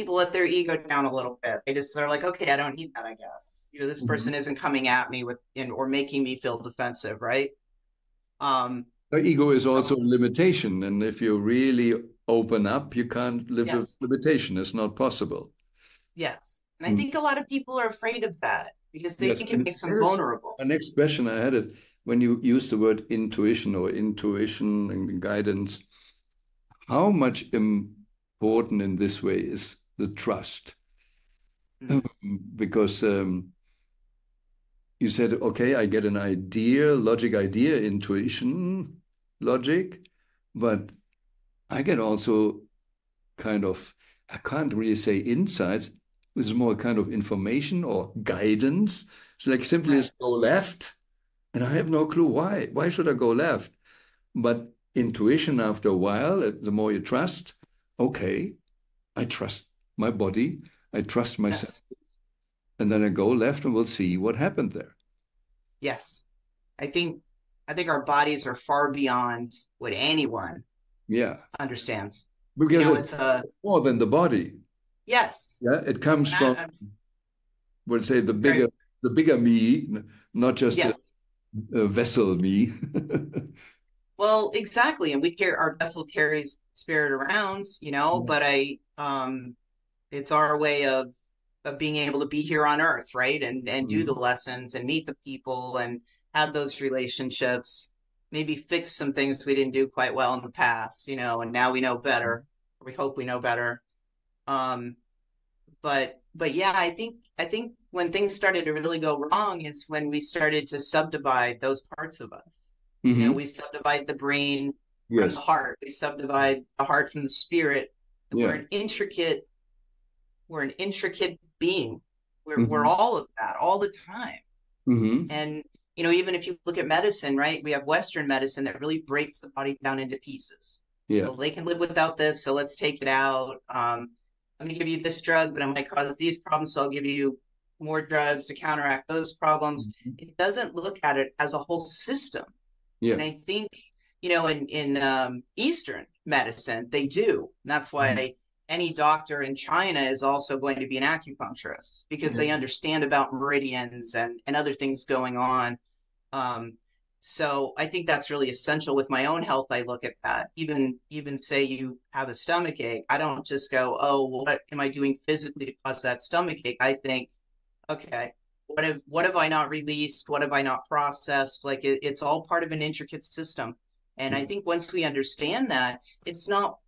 let their ego down a little bit. They're like, okay, I don't need that, I guess. This Mhm. person isn't coming at me or making me feel defensive, right? Um, The ego is also so a limitation, and if you really open up, you can't live with yes, limitation. It's not possible. yes. And I Mm. think a lot of people are afraid of that because they Yes, think it and makes them there's vulnerable. my next question. I had it when you use the word intuition or intuition and guidance. How much important in this way is the trust? Mm, Because you said, okay, I get an idea, logic idea, intuition, logic, but I get also kind of, I can't really say insights. It's more kind of information or guidance. It's like simply right. as go left, and I have no clue why. Why should I go left? But intuition, after a while, the more you trust, okay, I trust my body, I trust myself, Yes. and then I go left, and we'll see what happened there. Yes. I think I think our bodies are far beyond what anyone Yeah, understands. because it's It's a more than the body. yes. Yeah, it comes And from, we'll say, very the bigger me, not just yes. a vessel me. Well, exactly. And our vessel carries spirit around, Yeah. but it's our way of being able to be here on earth, right? And do the Mhm. lessons and meet the people and have those relationships, maybe fix some things we didn't do quite well in the past, and now we know better. We hope we know better. Um, but yeah, I think when things started to really go wrong is when we started to subdivide those parts of us. Mhm. We subdivide the brain from the Yes. heart. We subdivide the heart from the spirit. And Yeah. we're an intricate being. We're Hmm. all of that all the time. Hmm. And even if you look at medicine, right? We have Western medicine that really breaks the body down into pieces. Yeah. Well, they can live without this, so let's take it out. Let me give you this drug, but it might cause these problems, so I'll give you more drugs to counteract those problems. Mhm. It doesn't look at it as a whole system. Yeah. And I think, in Eastern medicine, they do. And that's Mhm. why any doctor in China is also going to be an acupuncturist because Yeah. they understand about meridians and other things going on. Um, so I think that's really essential with my own health. I look at that. Even say you have a stomach ache, I don't just go, oh, what am I doing physically to cause that stomach ache? I think, okay, what have I not released? What have I not processed? Like it's all part of an intricate system. And I Yeah. think once we understand that, it's not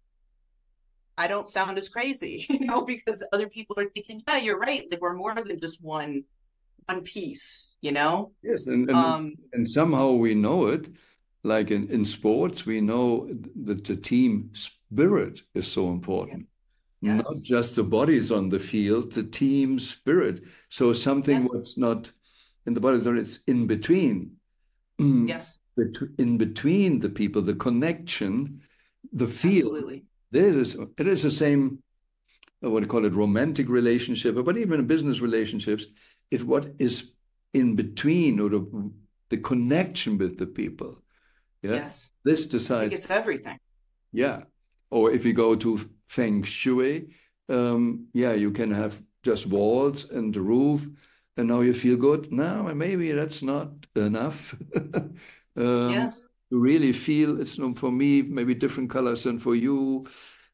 I don't sound as crazy, because other people are thinking, yeah, you're right. That we're more than just one piece. Yes. Um, And somehow we know it. Like in sports, we know that the team spirit is so yes, important. Not yes, just the bodies on the field, the team spirit. So something yes, what's not in the bodies, it's in between. yes, In between the people, the connection, the feel. absolutely. It is the same, what do you call it, romantic relationship, but even in business relationships, it what is in between or the connection with the people. Yeah. Yes. This I think decides, it's everything. yeah. Or if you go to Feng Shui, yeah, you can have just walls and the roof, and now you feel good. Now, maybe that's not enough. Yes. To really feel it's not for me, maybe different colors than for you,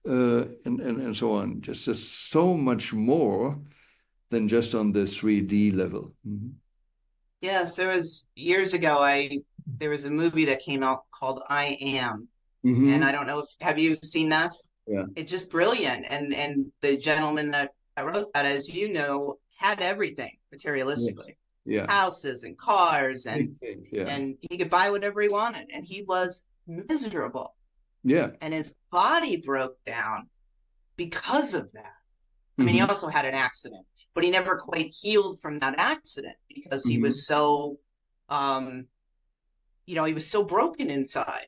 and so on. Just so much more than just on the 3D level. Mhm. Yes, there was years ago there was a movie that came out called I Am. And Hmm. I don't know if have you seen that? Yeah. It's just brilliant. And the gentleman that wrote that, as you know, had everything Yes. materialistically. Yeah. Houses and cars and Big things. Yeah. and he could buy whatever he wanted. And he was miserable. Yeah. and his body broke down because of that. I mean, he Hmm. also had an accident, but he never quite healed from that accident because he Hmm. was so, um, he was so broken inside.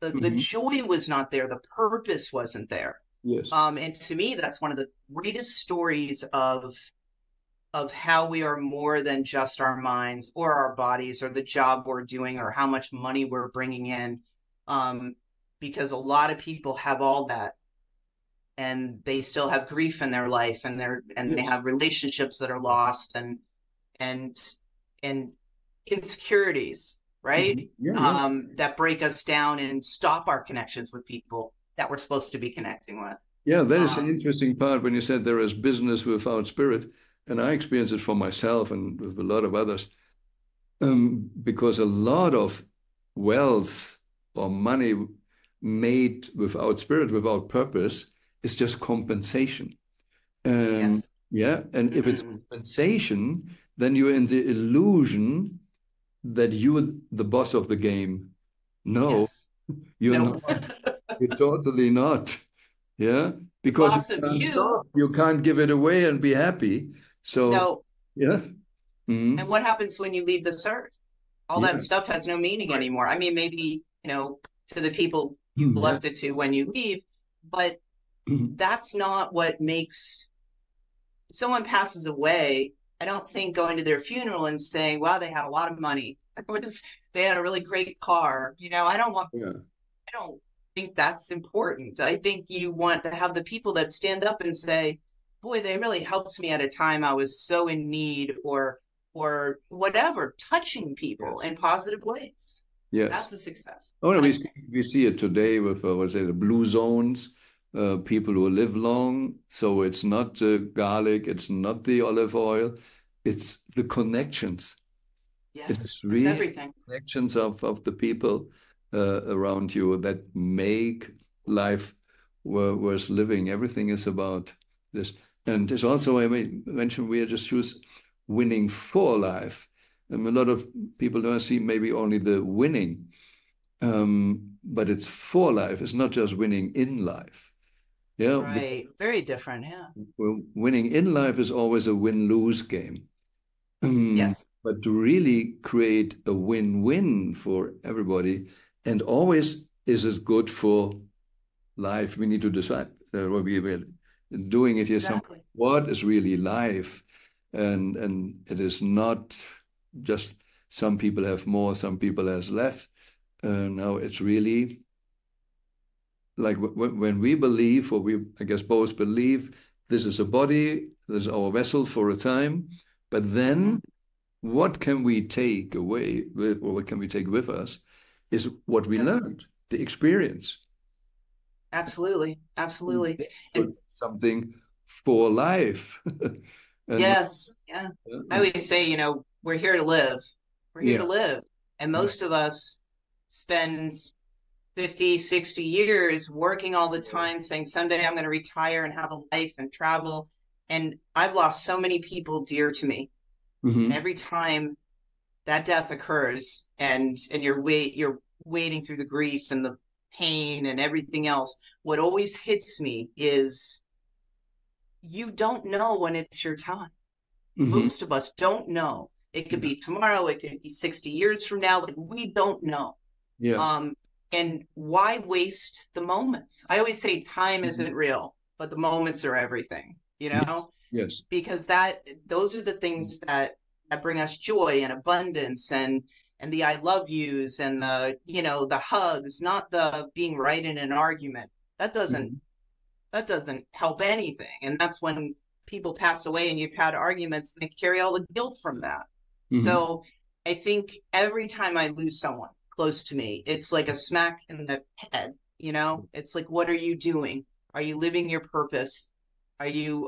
The Hmm. joy was not there. The purpose wasn't there. Yes. And to me, that's one of the greatest stories of how we are more than just our minds or our bodies or the job we're doing or how much money we're bringing in. Um, because a lot of people have all that and they still have grief in their life and they Yes. have relationships that are lost and and insecurities, right? Hmm. Yeah. Yeah. That break us down and stop our connections with people that we're supposed to be connecting with. Yeah, that is an Um, interesting part when you said there is business without spirit. And I experience it for myself and with a lot of others. Because a lot of wealth or money made without spirit, without purpose, is just compensation. And yes. yeah, and if it's Mm-mm. compensation, then you're in the illusion that you're the boss of the game. No, Yes. you're Nope. not. You're totally not. Yeah, The because you boss of can't you. stop. You can't give it away and be happy. So, No. yeah. And Mhm. what happens when you leave this earth? All that Yeah. stuff has no meaning Right. anymore. I mean, maybe, to the people you've Yeah. left it to when you leave, but that's not what makes if someone passes away. I don't think going to their funeral and saying, wow, they had a lot of money. They had a really great car. Yeah. I don't think that's important. I think you want to have the people that stand up and say, boy, they really helped me at a time I was so in need or whatever, touching people Yes. in positive ways. Yes. That's a success. Oh, no, I we see it today with what's it, the blue zones, people who live long. So it's not the garlic, it's not the olive oil, it's the connections. It Yes, is it's really everything. connections of the people around you that make life worth living. Everything is about this. And there's also, I mentioned, we are just choose winning for life. A lot of people don't see maybe only the winning, but it's for life. It's not just winning in life. Yeah, Right. Very different. Yeah. well, winning in life is always a win-lose game. Yes. But to really create a win-win for everybody, and always is it good for life? We need to decide what we will doing it here. Exactly. What is really life, and it is not just some people have more, some people has less. Now it's really like when we believe, or we, I guess, both believe this is a body, this is our vessel for a time, but Hmm. then what can we take away with, or what can we take with us is what we Yeah. learned, the experience. Absolutely. And Absolutely. that And could be something for life. And not, yes. Yeah. I and always say, we're here to live. We're here to yeah, live. And right. most of us spend 50, 60 years working all the time saying, someday I'm going to retire and have a life and travel. And I've lost so many people dear to me. And Hmm. every time that death occurs and you're wading through the grief and the pain and everything else, what always hits me is you don't know when it's your time. Hmm. Most of us don't know. It could Yeah, be tomorrow, it could be 60 years from now. Like we don't know. yeah. Um, and why waste the moments? I always say time Mhm. isn't real, but the moments are everything, Yes, yes. because those are the things that bring us joy and abundance and the I love yous and the hugs, not the being right in an argument. That doesn't Mhm. that doesn't help anything. And that's when people pass away and you've had arguments and they carry all the guilt from that. Hmm. So I think every time I lose someone close to me, it's like a smack in the head. It's like, what are you doing? Are you living your purpose? Are you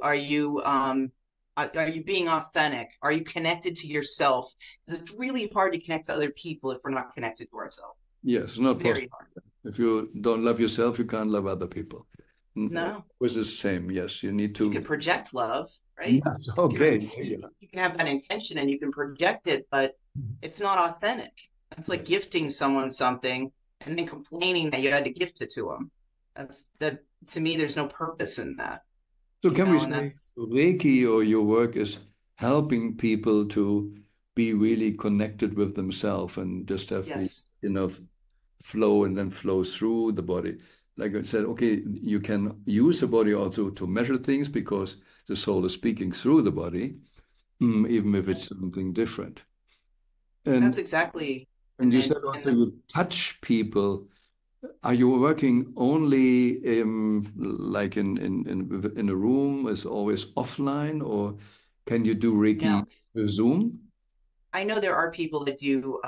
being authentic? Are you connected to yourself? Because it's really hard to connect to other people if we're not connected to ourselves. Yes, it's not Very possible. hard. If you don't love yourself, you can't love other people. No, Always the same. Yes, you need you to. can project love, right? Yes, If you're okay. in, There you are. you can have that intention and you can project it, but it's not authentic. It's like Yes. gifting someone something and then complaining that you had to gift it to them. That's that to me, there's no purpose in that, So can we and say that's Reiki or your work is helping people to be really connected with themselves and just have the yes. enough flow and then flow through the body? Like I said, okay, you can use the body also to measure things because the soul is speaking through the body, even if it's something different. That's And exactly, and you said and also the you touch people. Are you working only like in a room, is always offline, or can you do Reiki now with Zoom? I know there are people that do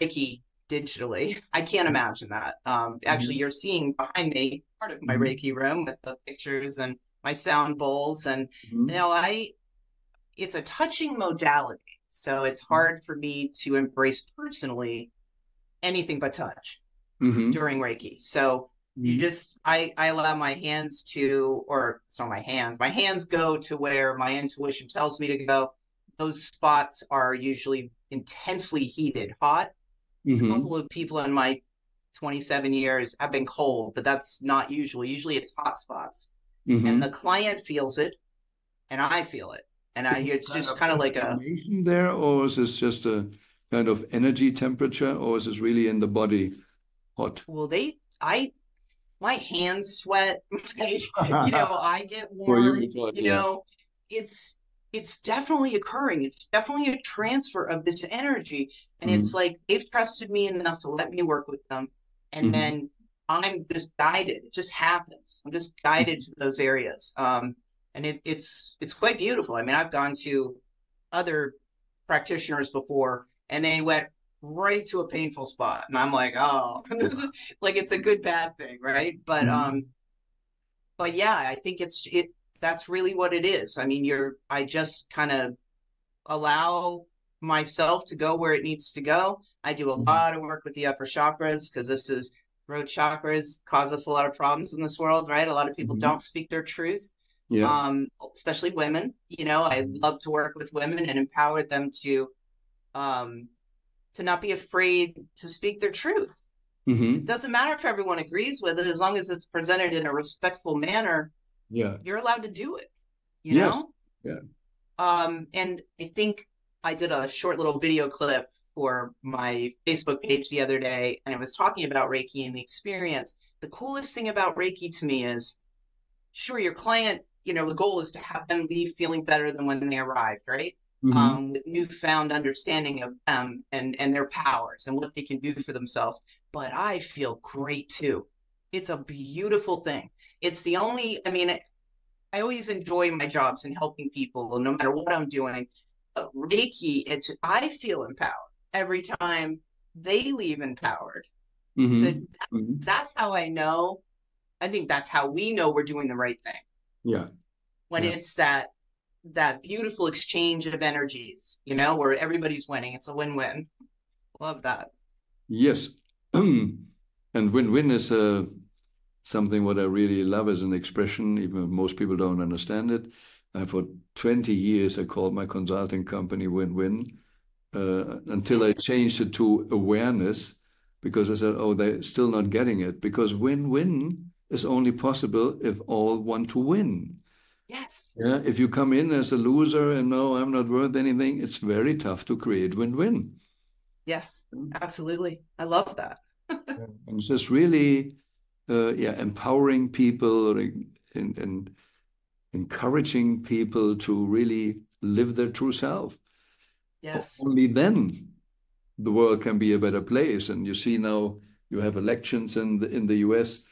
Reiki digitally. I can't imagine that. Actually, Mhm. you're seeing behind me part of my Mhm. Reiki room with the pictures and my sound bowls, and you Mhm. know, I it's a touching modality, so it's Mhm. hard for me to embrace personally anything but touch Mhm. during Reiki. So you Mhm. just I allow my hands to, or it's not my hands go to where my intuition tells me to go. Those spots are usually intensely heated hot. A couple Mhm. of people in my 27 years have been cold, but that's not usually it's hot spots, and the Mhm. client feels it and I feel it, and Is I there it's kind just of kind of like a, inflammation there, or is this just a kind of energy temperature, or is this really in the body hot? well, they I my hands sweat. My, I get For you, warm. it's hot, You yeah. know, it's it's definitely occurring. It's definitely a transfer of this energy, and it's Mhm. like they've trusted me enough to let me work with them, and Mhm. then I'm just guided. It just happens. I'm just guided to those areas, and it's quite beautiful. I mean, I've gone to other practitioners before, and they went right to a painful spot, and I'm like, oh, this is like it's a good bad thing, right? Mhm. But yeah, I think that's really what it is. I mean, I just kind of allow myself to go where it needs to go. I do a Mhm. lot of work with the upper chakras because this is throat chakras cause us a lot of problems in this world, right? A lot of people Mhm. don't speak their truth, Yeah. especially women. I love to work with women and empower them um, to not be afraid to speak their truth. It Mhm. doesn't matter if everyone agrees with it, as long as it's presented in a respectful manner, Yeah. you're allowed to do it, you Yes. know? Yeah. And I think I did a short little video clip for my Facebook page the other day, and it was talking about Reiki and the experience. The coolest thing about Reiki to me is, sure, your client, the goal is to have them leave feeling better than when they arrived, right? Mhm. With newfound understanding of them and their powers and what they can do for themselves. But I feel great too. It's a beautiful thing. It's the only, I mean, I always enjoy my jobs and helping people, no matter what I'm doing. But Reiki, I feel empowered every time they leave empowered. So Mhm. Mhm. that's how I know. I think that's how we know we're doing the right thing, Yeah. when Yeah. it's that beautiful exchange of energies, where everybody's winning. It's a win-win. Love that. Yes. And win-win is something what I really love as an expression, even if most people don't understand it. For 20 years, I called my consulting company Win-Win until I changed it to awareness because I said, oh, they're still not getting it because win-win is only possible if all want to win. Yes. Yeah, if you come in as a loser and no, I'm not worth anything, it's very tough to create win-win. Yes. Absolutely. I love that. Yeah. And it's just really, yeah, empowering people and encouraging people to really live their true self. Yes. Only then the world can be a better place. And you see now you have elections in the US.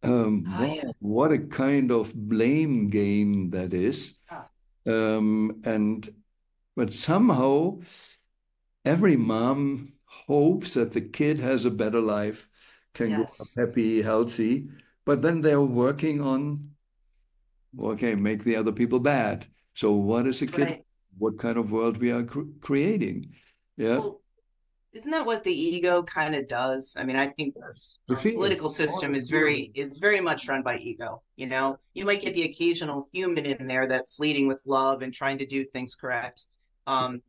Ah, Wow, yes. what a kind of blame game that is. Ah, And but somehow every mom hopes that the kid has a better life, can grow up yes. happy, healthy, but then they're working on, okay, make the other people bad. So what is a kid? Right. What kind of world we are creating? Yeah. Well, isn't that what the ego kind of does? I mean, I think Yes. The our fear. political All system the is fear. very much run by ego. You might get the occasional human in there that's leading with love and trying to do things correct. Um,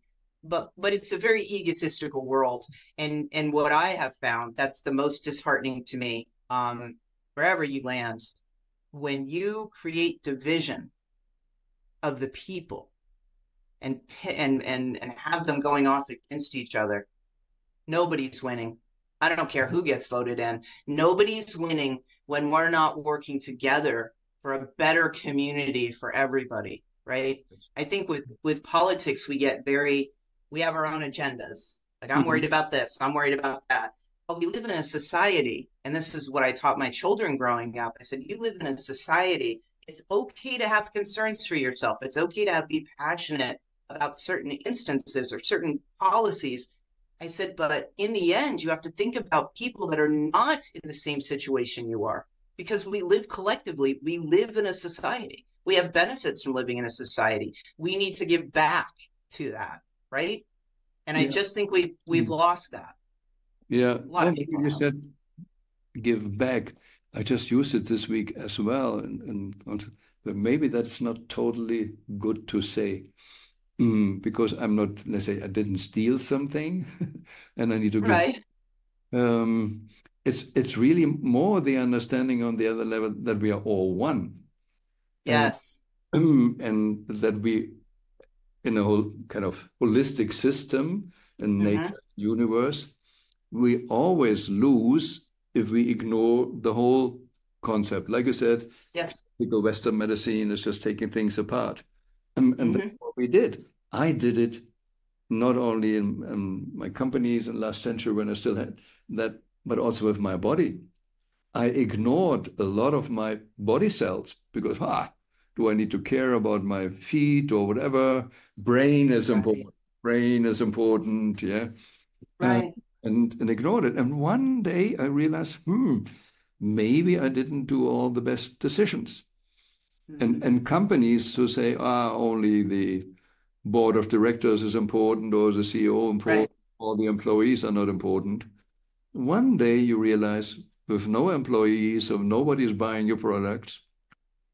but it's a very egotistical world. And what I have found that's the most disheartening to me, wherever you land, when you create division of the people and have them going off against each other, nobody's winning. I don't care who gets voted in. Nobody's winning when we're not working together for a better community for everybody, right? I think with politics we have our own agendas. Like, I'm worried Mhm. about this, I'm worried about that. But we live in a society, and this is what I taught my children growing up. I said, you live in a society. It's okay to have concerns for yourself. It's okay to be passionate about certain instances or certain policies. I said, but in the end, you have to think about people that are not in the same situation you are, because we live collectively. We live in a society. We have benefits from living in a society. We need to give back to that, right? And I Yeah. just think we've Mm. lost that. Yeah. A lot Well, of maybe people you have. said give back. I just used it this week as well, but maybe that's not totally good to say. Because I'm not, let's say, I didn't steal something, and I need to give. Right. Um, it's really more the understanding on the other level that we are all one, and Yes. and that we in a whole kind of holistic system and Mm-hmm. nature universe, we always lose if we ignore the whole concept. Like you said, Yes. typical Western medicine is just taking things apart. And that's Mm-hmm. what we did. I did it not only in my companies in last century when I still had that, but also with my body. I ignored a lot of my body cells because, do I need to care about my feet or whatever? Brain is Right. important. Brain is important, yeah. Uh, Right. and ignored it. And one day I realized, maybe I didn't do all the best decisions. Mm-hmm. And companies who say, only the board of directors is important or the CEO Right. important or the employees are not important. One day you realize with no employees, if nobody is buying your products,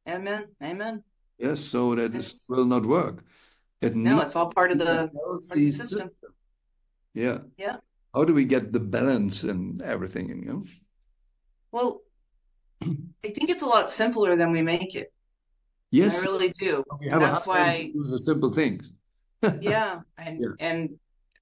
Amen. Amen. yes, so that is It's will not work. It no, needs it's all to be a part of the healthy system. system. Yeah. Yeah. How do we get the balance and everything, Well, I think it's a lot simpler than we make it. I Yes, really do. we And have a that's hard time to why, do the simple things. yeah, Yeah.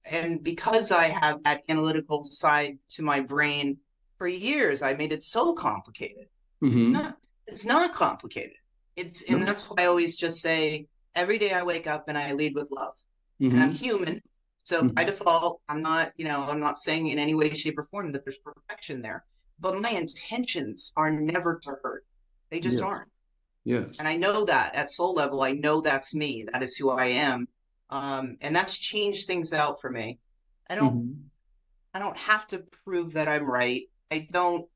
and because I have that analytical side to my brain for years, I made it so complicated. It's Hmm. not it's not complicated. And No. that's why I always just say every day I wake up and I lead with love. And I'm Hmm. human. So by default, I'm not saying in any way, shape, or form that there's perfection there. But my intentions are never to hurt. They just Yes. aren't. Yes. And I know that at soul level, I know that's me. That is who I am. And that's changed things out for me. I don't Hmm. I don't have to prove that I'm right. I don't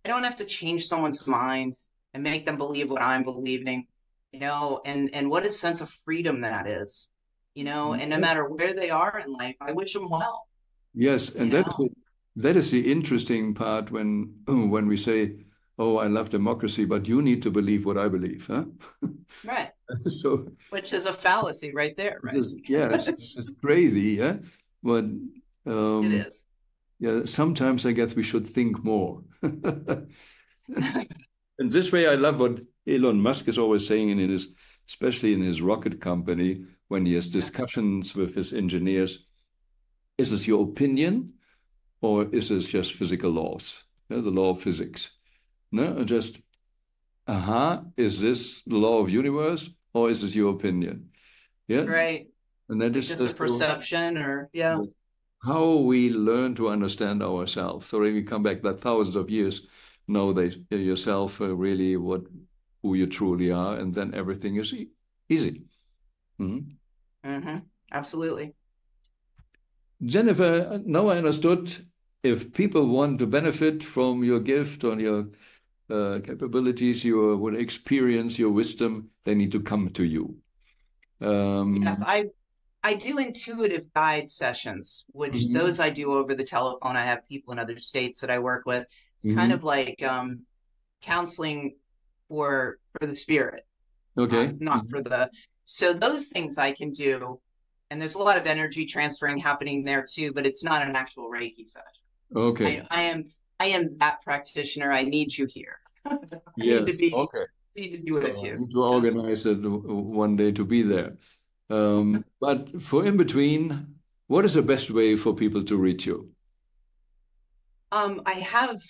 have to change someone's mind and make them believe what I'm believing, and what a sense of freedom that is, and no Yes. matter where they are in life, I wish them well, Yes, you and know. that is the interesting part when when we say, "Oh, I love democracy, but you need to believe what I believe," huh? Right. So Which is a fallacy right there, this right? is yes, this is crazy, yeah. But It um, is. yeah, sometimes I guess we should think more. And this way, I love what Elon Musk is always saying especially in his rocket company, when he has Yeah. discussions with his engineers. Is this your opinion, or is this just physical laws? Yeah, the law of physics. No, just is this the law of universe, or is it your opinion? Yeah, Right. and that Like is just a just so perception or yeah. how we learn to understand ourselves. So if you come back that thousands of years, know that yourself really who you truly are, and then everything is easy. Mhm. Mm-hmm. Absolutely. Jennifer, now I understood if people want to benefit from your gift or your capabilities, your experience, your wisdom, they need to come to you. Yes, Um, I do intuitive guide sessions, which mhm, those I do over the telephone. I have people in other states that I work with. It's kind mhm. of like counseling for the spirit, not Okay. not for the. So those things I can do. and there's a lot of energy transferring happening there too, but it's not an actual Reiki session. Okay. I am that practitioner. I need you here. I need to Yes. be Okay. need to be with So I you. need to Yeah. organize it one day to be there. But for in between, what is the best way for people to reach you? I have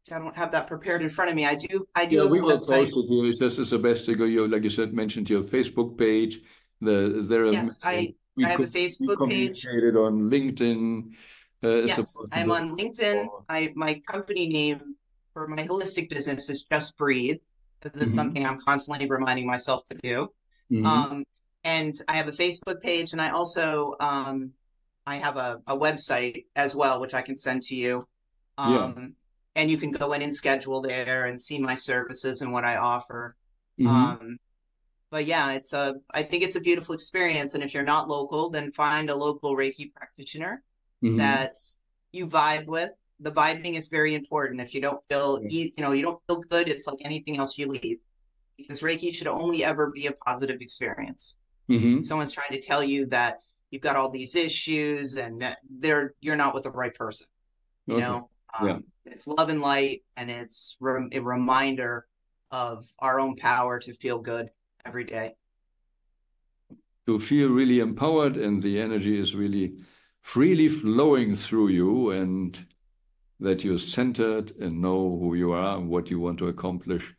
I don't have that prepared in front of me. I do Yeah, have a we will website. post it here. This is the best to go. You, like you said, mentioned your Facebook page. There are Yes, I have a we Facebook page. communicated on LinkedIn. Is it Yes, I'm possible? on LinkedIn. Or, My company name for my holistic business is Just Breathe, because it's hmm something I'm constantly reminding myself to do. hmm Um, and I have a Facebook page, and I have a website as well, which I can send to you. Yeah. Um, and you can go in and schedule there and see my services and what I offer. hmm Um, but yeah, I think it's a beautiful experience. And if you're not local, then find a local Reiki practitioner hmm that you vibe with. The vibing is very important. If you don't feel, you don't feel good, it's like anything else you leave, because Reiki should only ever be a positive experience. If hmm someone's trying to tell you that you've got all these issues and that you're not with the right person, you Okay. know, Yeah. it's love and light, and it's a reminder of our own power to feel good every day. To feel really empowered and the energy is really freely flowing through you and that you're centered and know who you are and what you want to accomplish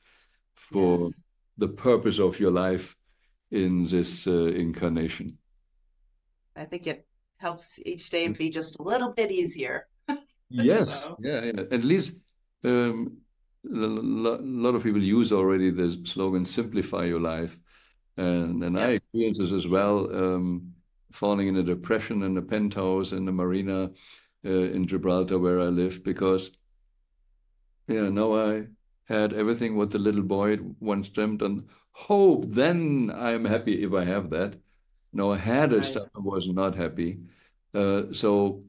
for Yes, the purpose of your life in this incarnation. I think it helps each day be just a little bit easier. Yes, So, yeah, yeah. At least a lot of people use already the slogan "Simplify your life," and I yes, experience this as well. Falling in a depression in a penthouse in the marina in Gibraltar where I live because yeah, now I had everything what the little boy once dreamt and hope. Then I'm happy if I have that. No, I had a right, stuff I was not happy. So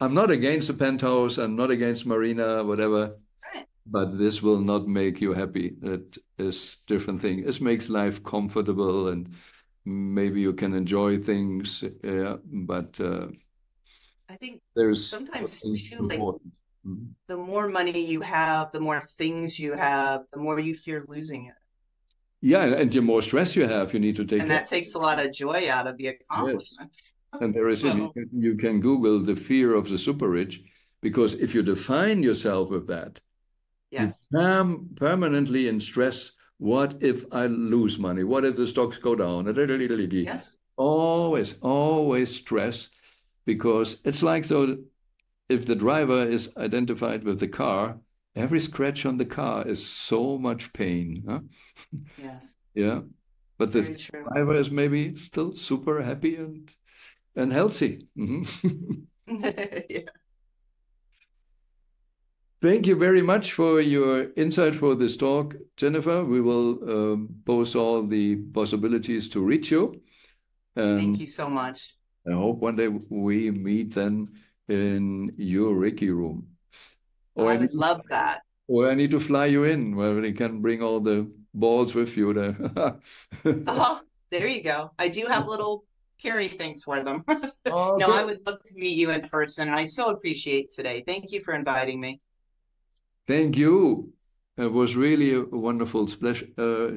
I'm not against the penthouse. I'm not against Marina, whatever. right. But this will not make you happy. It is different thing. It makes life comfortable and maybe you can enjoy things. But I think there's sometimes something too, like important. Mhm. the more money you have, the more things you have, the more you fear losing it. Yeah, and the more stress you have, you need to take And care. that takes a lot of joy out of the Yes. accomplishments. And there is, So, you can Google the fear of the super rich, because if you define yourself with that, you yes, permanently in stress. What if I lose money? What if the stocks go down? yes, Always, always stress, because it's like so if the driver is identified with the car, every scratch on the car is so much pain. Huh? yes, Yeah. But the very true. driver is maybe still super happy and healthy. Yeah. Thank you very much for your insight for this talk, Jennifer. We will post all the possibilities to reach you. Thank And you so much. I hope one day we meet then in your Reiki room. Or I I need, would love that. or I need to fly you in where they can bring all the balls with you there. Oh, there you go. I do have little carry things for them. No, I Okay. would love to meet you in person, and I so appreciate today. Thank you for inviting me. Thank you. It was really a wonderful splash,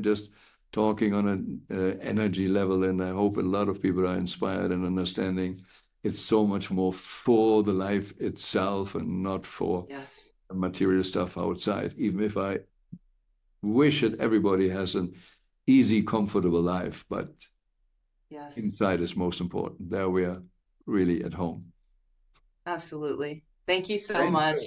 just talking on an energy level, and I hope a lot of people are inspired and understanding it's so much more for the life itself and not for Yes, material stuff outside. Even if I wish that everybody has an easy, comfortable life, but yes, inside is most important. There we are really at home. absolutely. Thank you so Thank you. much.